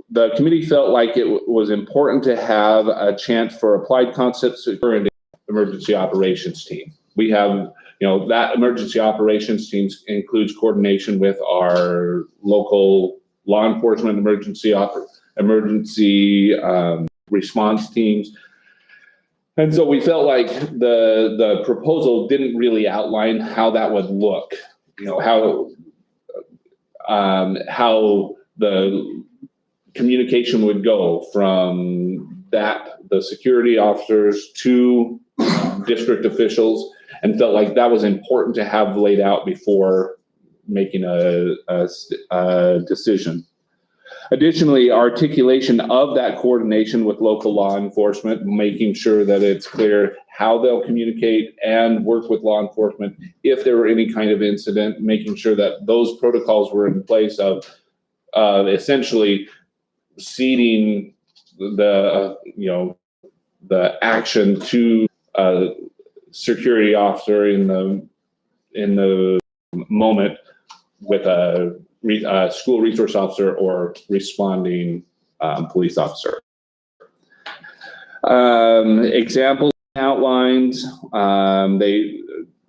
the committee felt like it was important to have a chance for Applied Concept Security emergency operations team. We have, that emergency operations team includes coordination with our local law enforcement emergency response teams. And so we felt like the proposal didn't really outline how that would look, how the communication would go from the security officers to district officials, and felt like that was important to have laid out before making a decision. Additionally, articulation of that coordination with local law enforcement, making sure that it's clear how they'll communicate and work with law enforcement if there were any kind of incident, making sure that those protocols were in place of essentially ceding the action to a security officer in the moment with a school resource officer or responding police officer. Examples outlines, they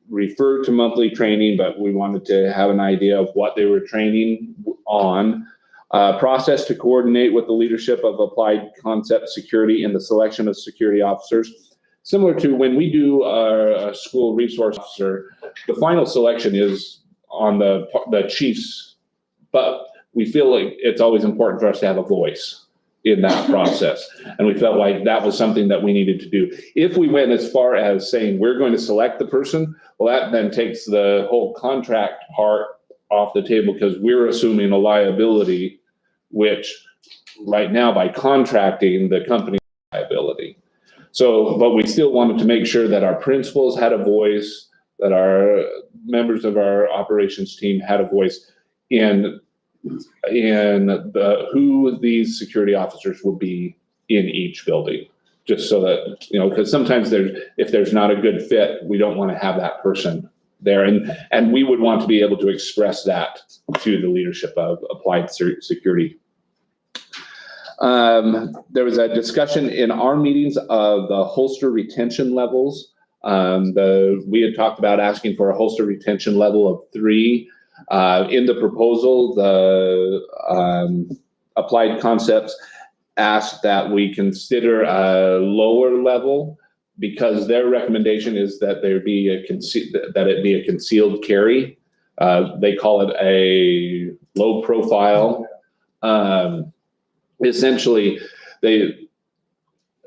refer to monthly training, but we wanted to have an idea of what they were training on. Process to coordinate with the leadership of Applied Concept Security in the selection of security officers. Similar to when we do a school resource officer, the final selection is on the chiefs, but we feel like it's always important for us to have a voice in that process. And we felt like that was something that we needed to do. If we went as far as saying we're going to select the person, well, that then takes the whole contract part off the table because we're assuming a liability, which right now by contracting, the company liability. So, but we still wanted to make sure that our principals had a voice, that our members of our operations team had a voice in who these security officers will be in each building. Just so that, because sometimes if there's not a good fit, we don't want to have that person there. And we would want to be able to express that to the leadership of Applied Security. There was a discussion in our meetings of the holster retention levels. We had talked about asking for a holster retention level of 3. In the proposal, the Applied Concepts asked that we consider a lower level because their recommendation is that it be a concealed carry. They call it a low profile. Essentially,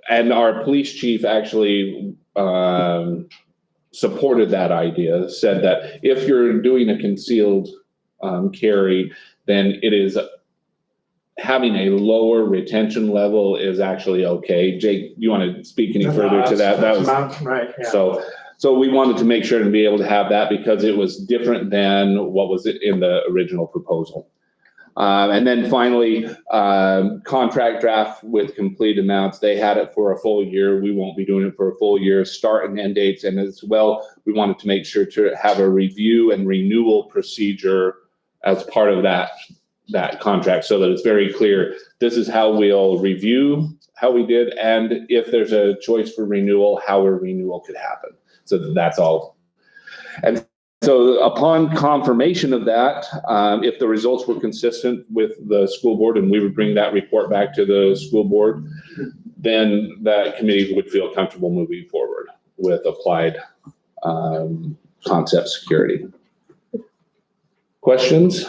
and our police chief actually supported that idea, said that if you're doing a concealed carry, then it is having a lower retention level is actually okay. Jake, you want to speak any further to that? That was right. Yeah. So we wanted to make sure to be able to have that because it was different than what was in the original proposal. And then finally, contract draft with complete amounts. They had it for a full year. We won't be doing it for a full year. Start and end dates. And as well, we wanted to make sure to have a review and renewal procedure as part of that contract so that it's very clear. This is how we'll review how we did. And if there's a choice for renewal, how a renewal could happen. So that's all. And so upon confirmation of that, if the results were consistent with the school board and we would bring that report back to the school board, then that committee would feel comfortable moving forward with Applied Concept Security. Questions?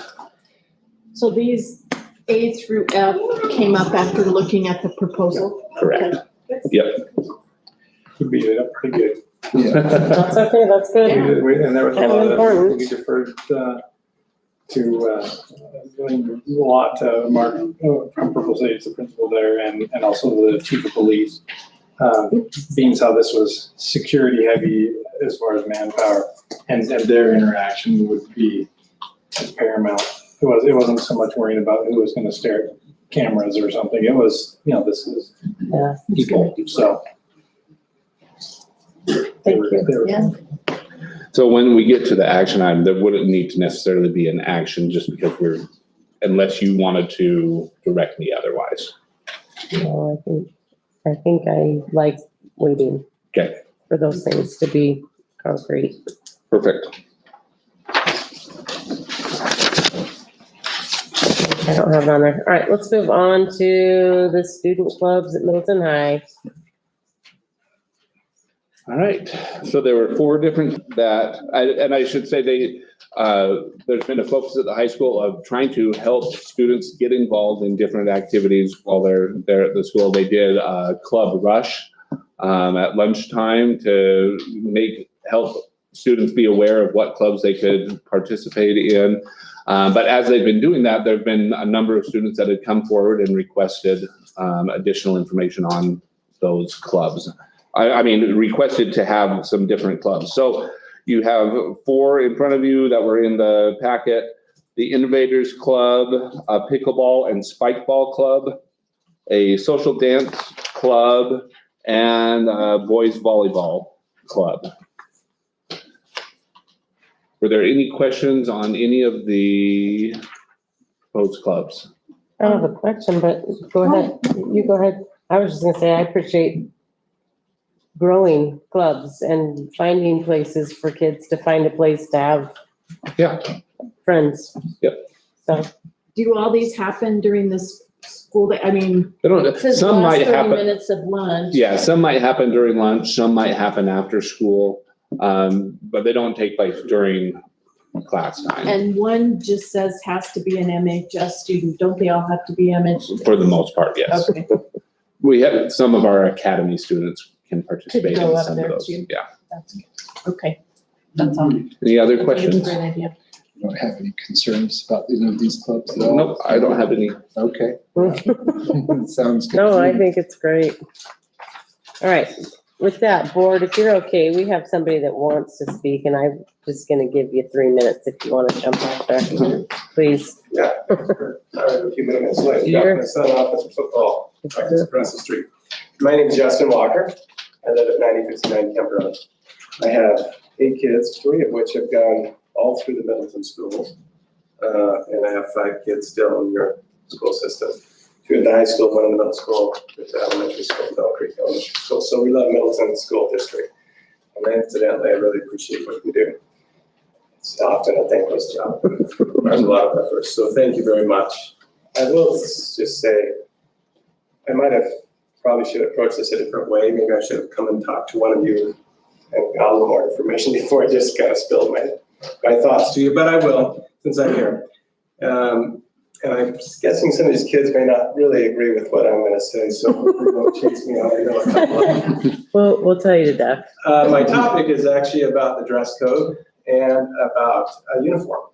So these A through F came up after looking at the proposal? Correct. Yep. Could beat it up pretty good. That's okay, that's good. And there was a That was lot important. of, we deferred doing a lot to Mark from Purple Sage, the principal there, and also the chief of police. Being how this was security heavy as far as manpower and their interaction would be paramount. It wasn't so much worrying about who was gonna stare at cameras or something. It was, this is people, so. Thank you. Yeah. So when we get to the action item, there wouldn't need to necessarily be an action just because unless you wanted to direct me otherwise. No, I think I like waiting. Okay. For those things to be concrete. Perfect. I don't have it on there. All right, let's move on to the student clubs at Middleton High. All right, so there were 4 different and I should say there's been a focus at the high school of trying to help students get involved in different activities while they're there at the school. They did a club rush at lunchtime to help students be aware of what clubs they could participate in. But as they've been doing that, there've been a number of students that had come forward and requested additional information on those clubs. I mean, requested to have some different clubs. So you have 4 in front of you that were in the packet: the Innovators Club, a Pickleball and Spikeball Club, a Social Dance Club, and a Boys Volleyball Club. Were there any questions on any of the proposed clubs? I don't have a question, but go ahead. You go ahead. I was just gonna say, I appreciate growing clubs and finding places for kids to find a place to have friends. Yep. So, Do all these happen during this school day? I mean, They don't, it says some last might 30 happen. minutes of lunch. Yeah, some might happen during lunch, some might happen after school, but they don't take place during class time, And one just says has to be an MHS student. Don't they all have to be MHS? for the most part, yes. Okay. We have, some of our academy students can participate go in up some of there those, too. yeah. That's good. Okay. That's all. Any other It's a questions? great idea. You don't have any concerns about any of these clubs at all? Nope, I don't have any. Okay. Sounds good. No, to I me. think it's great. All right, with that, board, if you're okay, we have somebody that wants to speak, and I'm just gonna give you 3 minutes if you wanna jump out there, please. Yeah, a few minutes late. Sure. Got my son off at football practice across the street. My name is Justin Walker. I live at 9059 Kemp Road. I have 8 kids, 3 of which have gone all through the Middleton schools. And I have 5 kids still in your school system. 2 in the high school, 1 in the middle school, with the elementary school, Bell Creek Elementary School. So we love Middleton School District. And incidentally, I really appreciate what you do. It's often a thankless job. There's a lot of effort, so thank you very much. I will just say, I might have, probably should approach this a different way. Maybe I should have come and talked to one of you and got a little more information before I just kind of spilled my thoughts to you, but I will, since I'm here. And I'm guessing some of these kids may not really agree with what I'm gonna say, so hopefully don't chase me out. I know a couple of them. We'll tell you to death. My topic is actually about the dress code and about a uniform.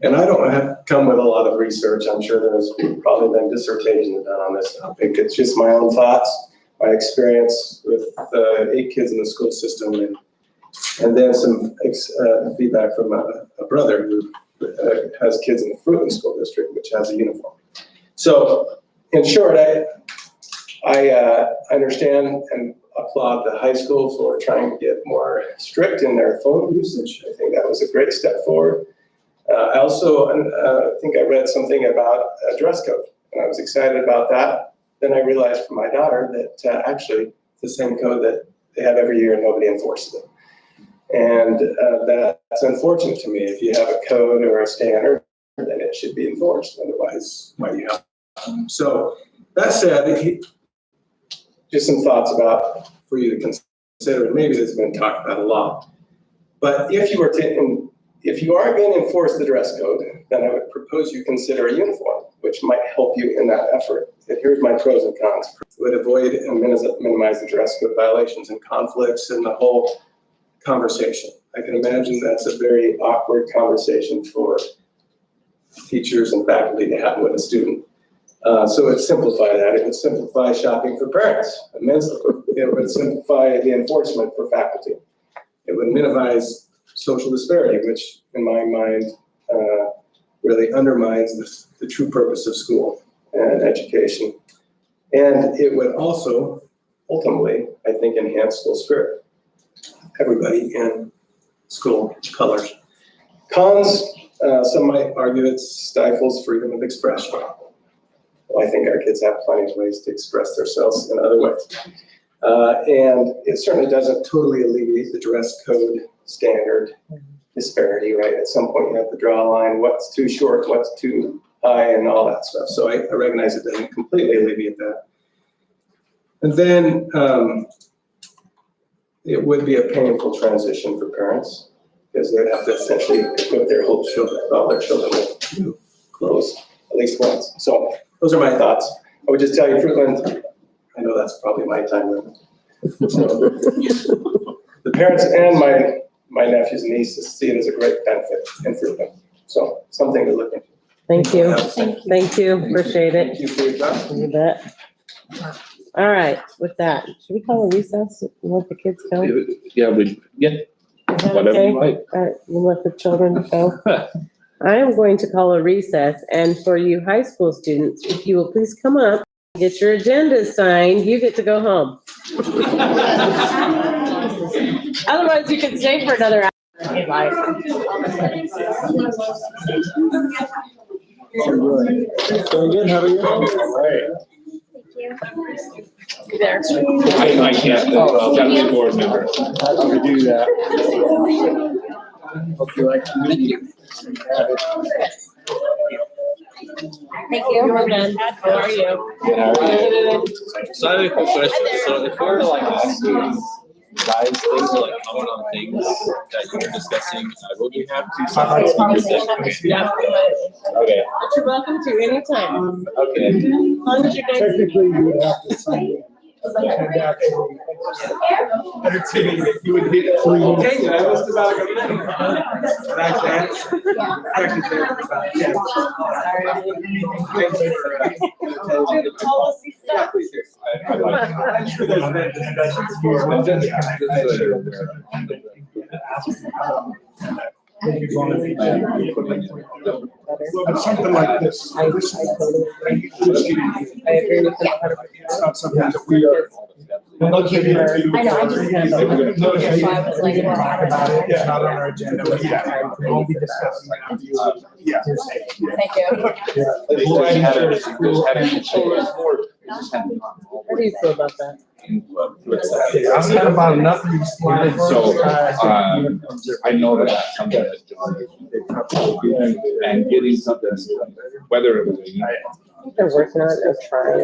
And I don't have come with a lot of research. I'm sure there's probably been dissertations done on this topic. It's just my own thoughts, my experience with 8 kids in the school system, and then some feedback from a brother who has kids in the Fruitland School District, which has a uniform. So, in short, I understand and applaud the high school for trying to get more strict in their phone usage. I think that was a great step forward. I also think I read something about a dress code, and I was excited about that. Then I realized from my daughter that actually it's the same code that they have every year and nobody enforces it. And that's unfortunate to me. If you have a code or a standard, then it should be enforced. Otherwise, why do you have it? So that said, just some thoughts about for you to consider. And maybe this has been talked about a lot. But if you were to, if you are going to enforce the dress code, then I would propose you consider a uniform, which might help you in that effort. And here's my pros and cons. It would avoid and minimize the dress code violations and conflicts and the whole conversation. I can imagine that's a very awkward conversation for teachers and faculty to have with a student. So it would simplify that. It would simplify shopping for parents immensely. It would simplify the enforcement for faculty. It would minimize social disparity, which in my mind really undermines the true purpose of school and education. And it would also ultimately, I think, enhance school spirit. Everybody in school colors. Cons, some might argue it stifles freedom of expression. Well, I think our kids have plenty of ways to express themselves in other ways. And it certainly doesn't totally alleviate the dress code standard disparity, right? At some point you have to draw a line, what's too short, what's too high, and all that stuff. So I recognize it doesn't completely alleviate that. And then it would be a painful transition for parents because they'd have to essentially equip their whole children, all their children with new clothes at least once. So those are my thoughts. I would just tell you, Fruitland, I know that's probably my time limit. So, the parents and my nephews and nieces see it as a great benefit in Fruitland. So something to look into. Thank you. Thank you. Thank you. Appreciate it. Thank you for your time. You bet. All right, with that, should we call a recess and let the kids go? Is Yeah, that whatever okay? you like. All right, we'll let the children go. I am going to call a recess, and for you high school students, if you will please come up, get your agendas signed, you get to go home. Otherwise, you can stay for another hour if you'd like. Doing good, how are you? All right. There. I can't, gotta be a board member. Happy to do that. Hope you like the meeting. Thank you. How are you? So I have a question. So if we were to like ask students guys, things to like comment on things that you're discussing. Will we have two sides? Yeah. Okay. You're welcome to anytime. Okay. As long as you guys. Technically, you would have to sign it. And actually, Entertaining if you would get three. Okay, I was about to go. The policy stuff. I'm sure there's been discussions for. But something like this. I agree with that. It's not something that we are. looking into. I know, I just kind of- Notice that's why I was like, we can talk about it, it's yeah. not on our agenda, but yeah, we won't be discussing that. Yeah. Thank you. How do you feel about that? I'm kind of on enough of these slides. So, I know that that's something that John is, and getting something, whether it was a, I think they're working on it, trying.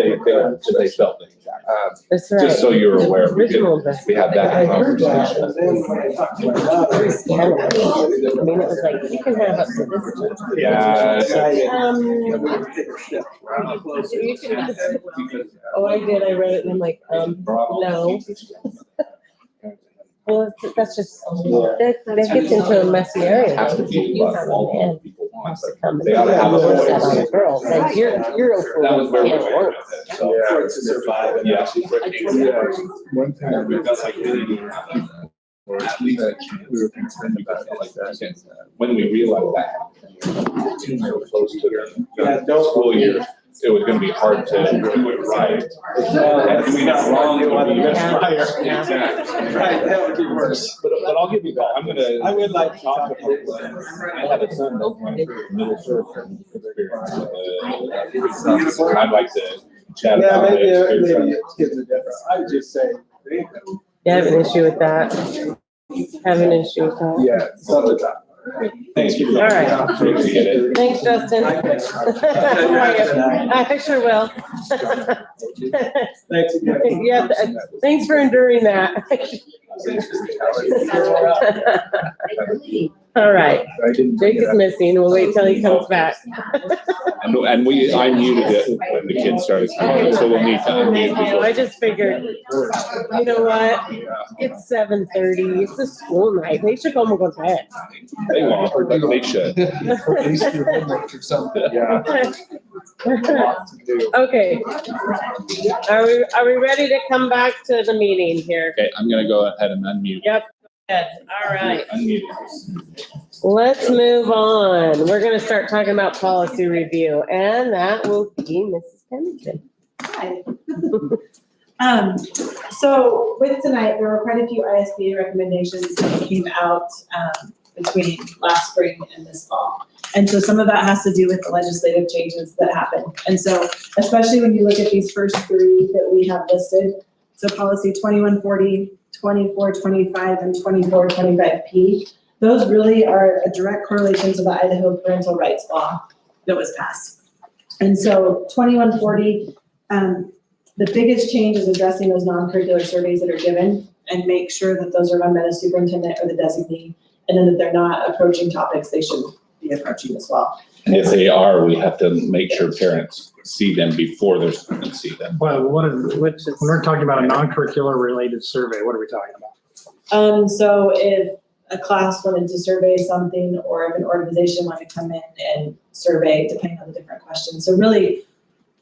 they felt the exact. That's right. Just so you're aware, we did, Original we had that conversation. I mean, it was like, you can have up to this. Yeah. You can, oh, I did, I read it and I'm like, no. Well, that's just, that gets into a messy area. Has to be You have all a man people want, wants to but come and they ought to have a force that voice. on a girl, then you're That was where we can't were work. with it, so. For it to survive and Yeah. actually for it to exist. One thing That's like really, or at least we were concerned about it like that. When we realized that, too close to the school year, it was gonna be hard to do it right. And doing it wrong would be. Yeah. Exactly. Right, that would be worse. But I'll give you that, I'm gonna. I would like to talk to people. I have a son that went through middle school experience. I'd like to chat Yeah, about maybe, it. maybe it gives a difference. I would just say, Yeah, I have an issue with that. Have an issue with that. yeah, something about. Thank you. All right. Appreciate it. Thanks, Justin. I sure will. Thanks again. Yeah, thanks for enduring that. All right, Jake is missing. We'll wait till he comes back. And I muted it when the kids started coming, so we'll need to unmute I people. just figured, you know what? It's 7:30. It's a school night. They should go home and go to bed. They won't, but they should. At least your homework or something. Yeah. Okay. Are we ready to come back to the meeting here? Okay, I'm gonna go ahead and unmute. Yep. Good. All right. Unmute. Let's move on. We're gonna start talking about policy review, and that will be Mrs. Pennington. Hi. So with tonight, there were quite a few ISBA recommendations that came out, between last spring and this fall. And so some of that has to do with the legislative changes that happened. And so especially when you look at these first three that we have listed, so policy 2140, 2425, and 2425P, those really are a direct correlation to the Idaho parental rights law that was passed. And so 2140, the biggest change is addressing those non-curricular surveys that are given and make sure that those are run by the superintendent or the designee, and then that they're not approaching topics they should be approaching as well. And if they are, we have to make sure parents see them before their students see them. Well, when Which is, we're talking about a non-curricular related survey, what are we talking about? So if a class wanted to survey something, or if an organization wanted to come in and survey, depending on the different questions. So really,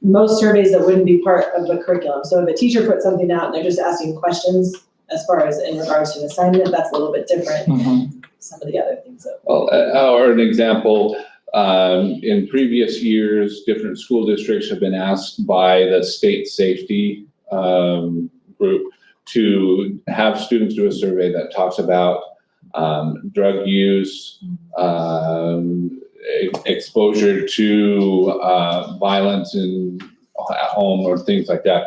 most surveys that wouldn't be part of the curriculum. So if a teacher puts something out and they're just asking questions as far as in regards to an assignment, that's a little bit different. Some of the other things that. Well, or an example, in previous years, different school districts have been asked by the state safety group to have students do a survey that talks about drug use, exposure to violence at home or things like that.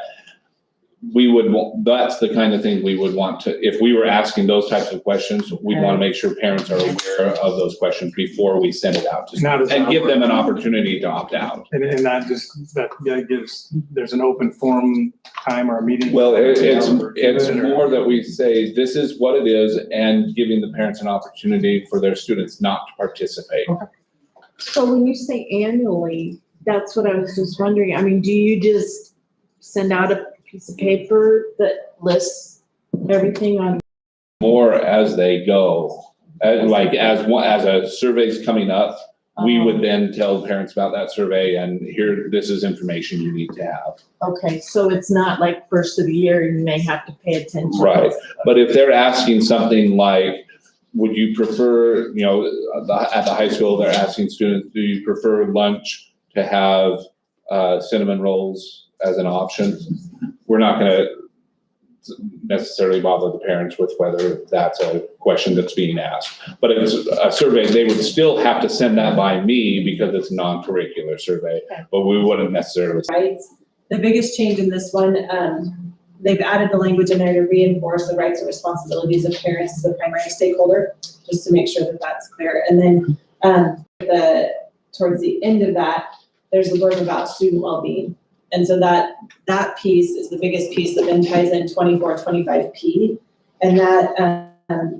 we would, that's the kind of thing we would want to, if we were asking those types of questions, we'd want to make sure parents are aware of those questions before we send it out to Not as schools and give them an opportunity to opt out. And not just, that gives, there's an open forum time or a meeting. Well, it's more that we say, this is what it is, and giving the parents an opportunity for their students not to participate. So when you say annually, that's what I was just wondering. I mean, do you just send out a piece of paper that lists everything on? More as they go, like as a survey's coming up, we would then tell parents about that survey and here, this is information you need to have. Okay, so it's not like first of the year, you may have to pay attention. Right, but if they're asking something like, would you prefer, you know, at the high school, they're asking students, do you prefer lunch to have cinnamon rolls as an option? We're not gonna necessarily bother the parents with whether that's a question that's being asked. But if it's a survey, they would still have to send that by me because it's a non-curricular survey, but we wouldn't necessarily. Rights. The biggest change in this one, they've added the language in there to reinforce the rights and responsibilities of parents as the primary stakeholder, just to make sure that that's clear. And then towards the end of that, there's a word about student well-being. And so that piece is the biggest piece that then ties in 2425P. And that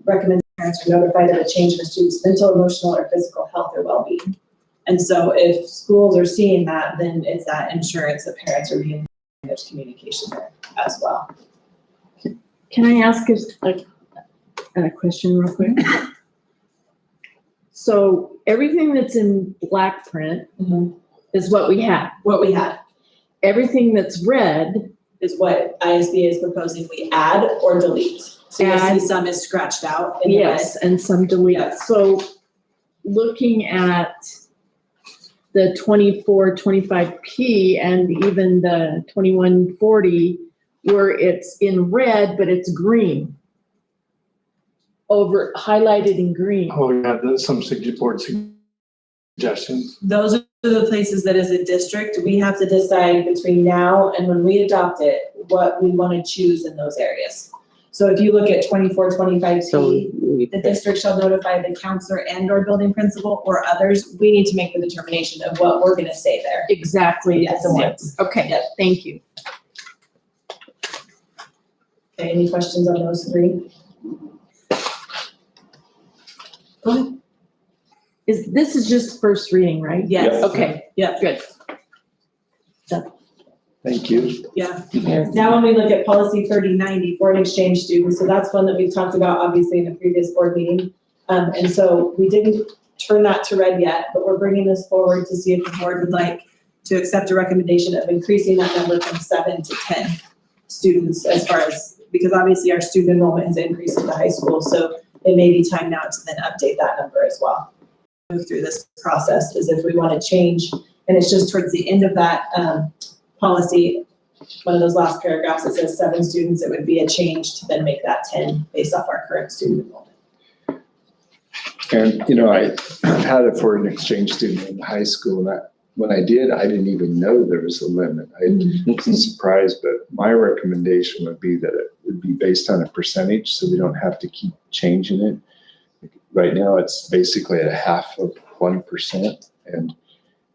recommends parents are notified of a change in a student's mental, emotional, or physical health or well-being. And so if schools are seeing that, then it's that insurance that parents are being, there's communication there as well. Can I ask a question real quick? So everything that's in black print is what we have. What we had Everything that's red is what ISBA is proposing we add or delete. So you'll Add. see some is scratched out in the red. yes, and some delete. So looking at the 2425P and even the 2140, where it's in red, but it's green. Over, highlighted in green. Oh, yeah, there's some board suggestions. Those are the places that as a district, we have to decide between now and when we adopt it, what we want to choose in those areas. So if you look at 2425P, the district shall notify the counselor and or building principal or others. We need to make the determination of what we're going to say there. Exactly. Yes, the yes. ones. Okay, Yep. thank you. Okay, any questions on those three? Go ahead. This is just first reading, right? Yes. Okay, Yeah. good. Thank you. Yeah. Now, when we look at policy 3090, foreign exchange students, so that's one that we've talked about obviously in the previous board meeting. And so we didn't turn that to red yet, but we're bringing this forward to see if the board would like to accept a recommendation of increasing that number from 7 to 10 students as far as, because obviously our student enrollment has increased at the high school. So it may be time now to then update that number as well. Move through this process as if we want to change, and it's just towards the end of that policy, one of those last paragraphs that says 7 students, it would be a change to then make that 10 based off our current student enrollment. And, you know, I've had a foreign exchange student in high school, and when I did, I didn't even know there was a limit. I was surprised, but my recommendation would be that it would be based on a percentage, so we don't have to keep changing it. Right now, it's basically at 0.5%, and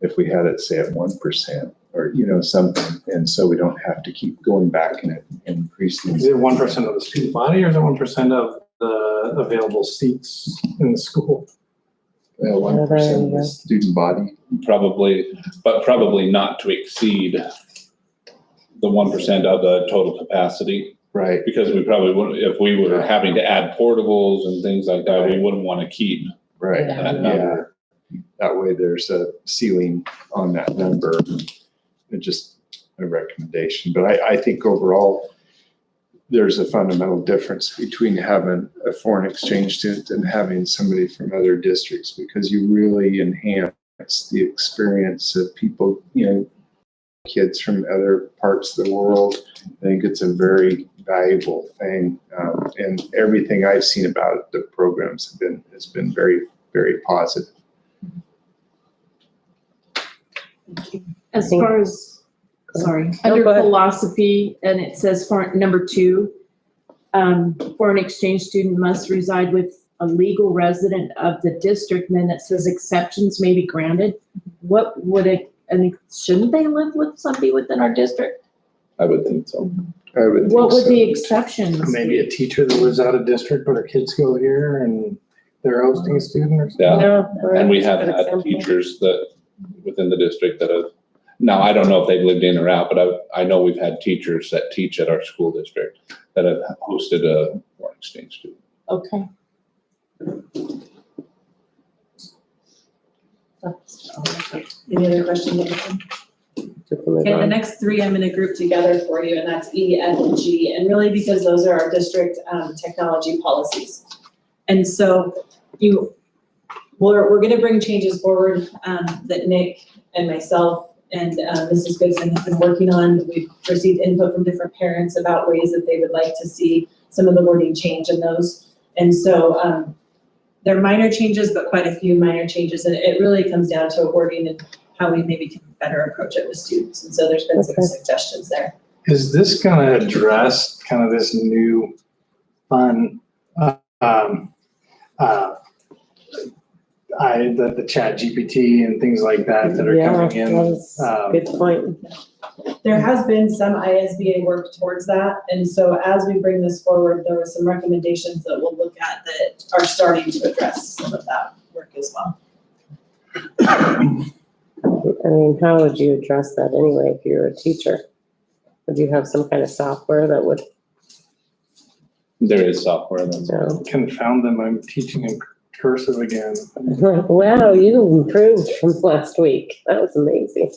if we had it, say, at 1%, or, you know, something, and so we don't have to keep going back and increasing. Is it 1% of the student body or is it 1% of the available seats in the school? 1% of the student body. Probably, but probably not to exceed the 1% of the total capacity. Right. Because we probably wouldn't, if we were having to add portables and things like that, we wouldn't want to keep Right. that number. That way there's a ceiling on that number. It's just a recommendation. But I think overall, there's a fundamental difference between having a foreign exchange student and having somebody from other districts, because you really enhance the experience of people, you know, kids from other parts of the world. I think it's a very valuable thing. And everything I've seen about it, the programs has been very, very positive. As far as sorry, No, under go ahead. philosophy, and it says for number 2, foreign exchange student must reside with a legal resident of the district, and then it says exceptions may be granted. What would it, and shouldn't they live with somebody within our district? I would think so. I would think What would so. the exceptions Maybe a be? teacher that lives out of district, but her kids go here and they're hosting a student or something. Yeah, No, and we have good had example. teachers that, within the district that have, now, I don't know if they've lived in or out, but I know we've had teachers that teach at our school district that have hosted a foreign exchange student. Okay. Any other questions? Okay, the next 3 I'm gonna group together for you, and that's E, F, and G, and really because those are our district, technology policies. And so we're gonna bring changes forward, that Nick and myself and, Mrs. Goodson have been working on. We've received input from different parents about ways that they would like to see some of the wording change in those. And so, they're minor changes, but quite a few minor changes, and it really comes down to wording and how we maybe can better approach it with students. And so there's been some Okay. suggestions there. Is this gonna address kind of this new fun, the chat GPT and things like that that are Yeah, coming in? that's a good point. There has been some ISBA work towards that, and so as we bring this forward, there were some recommendations that we'll look at that are starting to address some of that work as well. I mean, how would you address that anyway if you're a teacher? Would you have some kind of software that would, There is software that's. you know? Confound them, I'm teaching in cursive again. Wow, you improved from last week. That was amazing.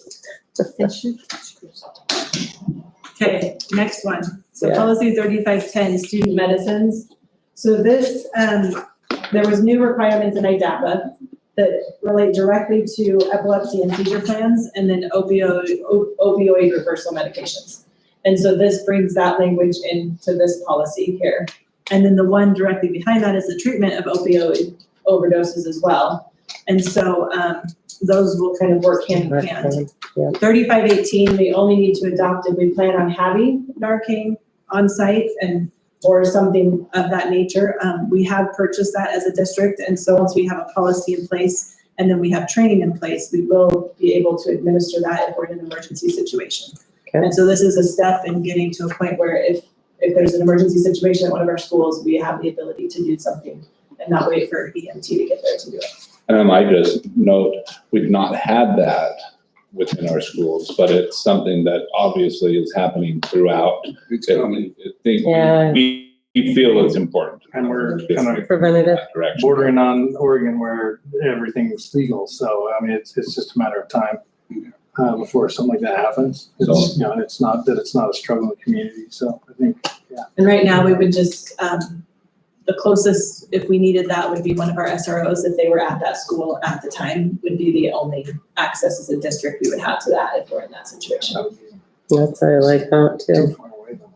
Okay, next one. So Yeah. policy 3510, student medicines. So this, there was new requirements in IDAPA that relate directly to epilepsy and seizure plans, and then opioid reversal medications. And so this brings that language into this policy here. And then the one directly behind that is the treatment of opioid overdoses as well. And so, those will kind of work hand in hand. Yeah. 3518, we only need to adopt if we plan on having Narcan on site or something of that nature. We have purchased that as a district, and so once we have a policy in place and then we have training in place, we will be able to administer that if we're in an emergency situation. Okay. And so this is a step in getting to a point where if there's an emergency situation at one of our schools, we have the ability to do something and not wait for EMT to get there to do it. And I might just note, we've not had that within our schools, but it's something that obviously is happening throughout. It's coming. Yeah. We feel it's important. And we're kind of Preventative. That direction. bordering on Oregon where everything is legal. So, I mean, it's just a matter of time before something like that happens. It's, you know, and it's not a struggling community. So I think, And right now, we would just, the closest, if we needed that, would be one of our SROs, if they were at that school at the time, would be the only access as a district we would have to that if we're in that situation. That's, I like that too too. far away though.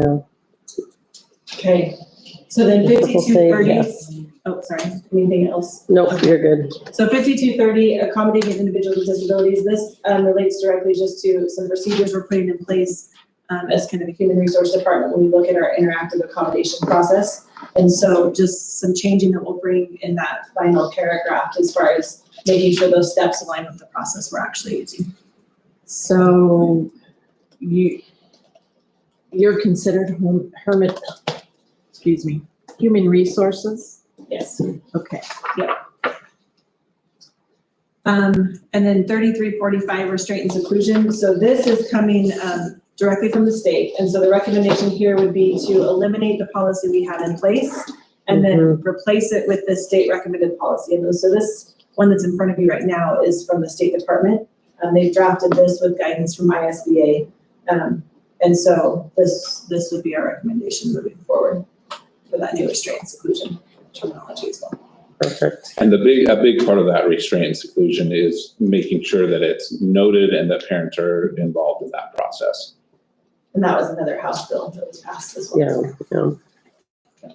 Yeah. Okay, so then We'll say 5230, yes. oh, sorry, anything else? Nope, you're good. So 5230, accommodating individuals with disabilities, this relates directly just to some procedures we're putting in place as kind of a human resource department when we look at our interactive accommodation process. And so just some changing that we'll bring in that final paragraph as far as making sure those steps align with the process we're actually using. So you're considered human resources? Yes. Okay. And then 3345, restraint and seclusion. So this is coming directly from the state. And so the recommendation here would be to eliminate the policy we have in place and then replace it with the state recommended policy. And so this one that's in front of you right now is from the State Department. They've drafted this with guidance from ISBA. And so this would be our recommendation moving forward for that new restraint and seclusion terminology as well. Perfect. And a big part of that restraint and seclusion is making sure that it's noted and that parents are involved in that process. And that was another House bill that was passed as well. Yeah.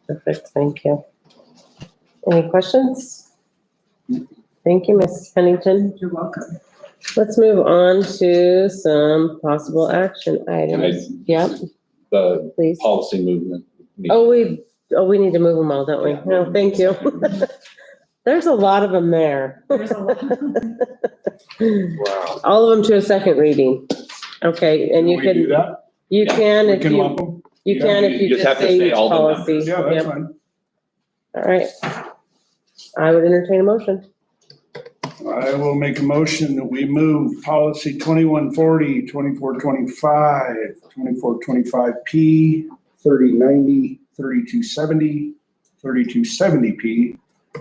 Perfect, thank you. Any questions? Thank you, Mrs. Pennington. You're welcome. Let's move on to some possible action items. Yep, The please. policy movement. Oh, we need to move them all, don't we? No, thank you. There's a lot of them there. There's a lot. Wow. All of them to a second reading. Okay, and you We do can, that? you Yeah, can We if can lump you, them? you Yeah. can if you You just just have to say say each all the policy. numbers. Yeah, that's Yep. fine. All right. I would entertain a motion. I will make a motion that we move policy 2140, 2425, 2425P, 3090, 3270, 3270P,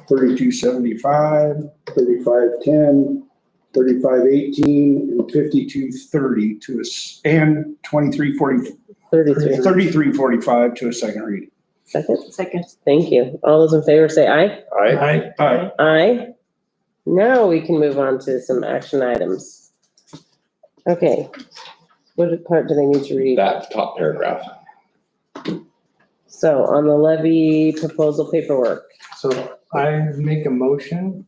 3275, 3510, 3518, and 5230 to us, and 3345 to a second reading. Second, Second. thank you. All those in favor say aye. I, Aye. Aye. Now we can move on to some action items. Okay. What part do they need to read? That top paragraph. So on the levy proposal paperwork. So I make a motion,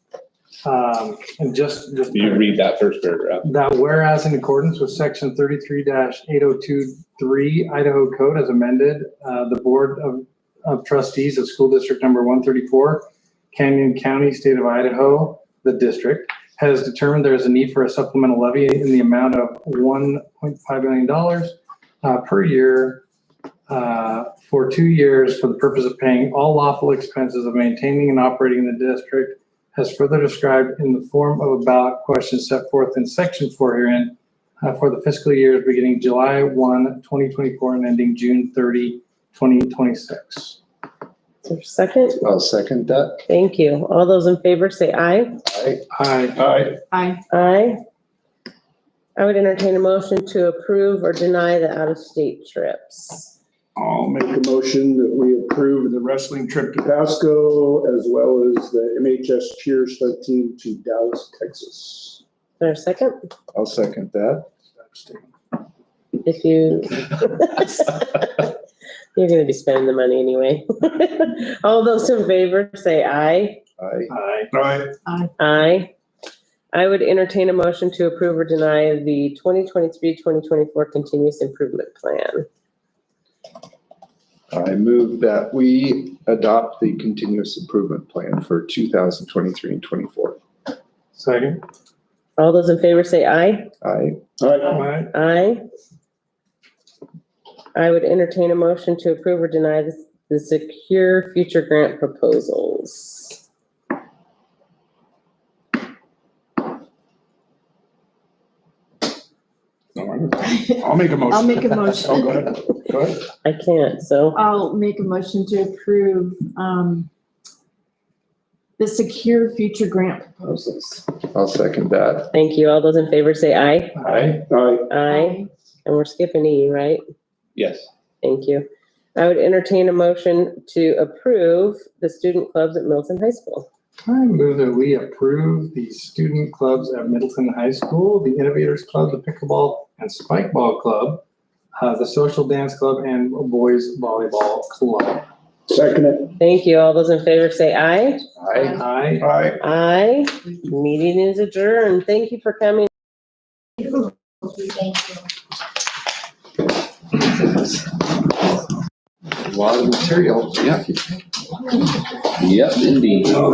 and just. You read that first paragraph. That whereas in accordance with section 33-8023 Idaho Code as amended, the Board of Trustees of School District Number 134, Canyon County, State of Idaho, the district, has determined there is a need for a supplemental levy in the amount of $1.5 million per year for 2 years for the purpose of paying all lawful expenses of maintaining and operating the district, as further described in the form of a ballot question set forth in section 4 herein for the fiscal years beginning July 1, 2024 and ending June 30, 2026. Is there a second? I'll second that. Thank you. All those in favor say aye. Aye. Aye. Aye. I would entertain a motion to approve or deny the out-of-state trips. I'll make a motion that we approve the wrestling trip to Pasco as well as the MHS cheer stunt team to Dallas, Texas. Is there a second? I'll second that. If you, you're gonna be spending the money anyway. All those in favor say aye. I, Aye. Aye. Aye. I would entertain a motion to approve or deny the 2023-2024 continuous improvement plan. I move that we adopt the continuous improvement plan for 2023 and 24. Second. All those in favor say aye. I, Aye. Aye. I would entertain a motion to approve or deny the secure future grant proposals. I'll make a motion. I'll make a motion. Oh, go ahead. Go ahead. I can't, so I'll make a motion to approve, the secure future grant proposals. I'll second that. thank you. All those in favor say aye. Aye. Aye. Aye. And we're skipping E, right? Yes. Thank you. I would entertain a motion to approve the student clubs at Milton High School. I move that we approve the student clubs at Middleton High School, the Innovators Club, the Pickleball and Spikeball Club, the Social Dance Club, and Boys Volleyball Club. Second it. Thank you. All those in favor say aye. Aye. Aye. Aye. Meeting is adjourned. Thank you for coming. Thank you. A lot of material. Yep. Yep, indeed.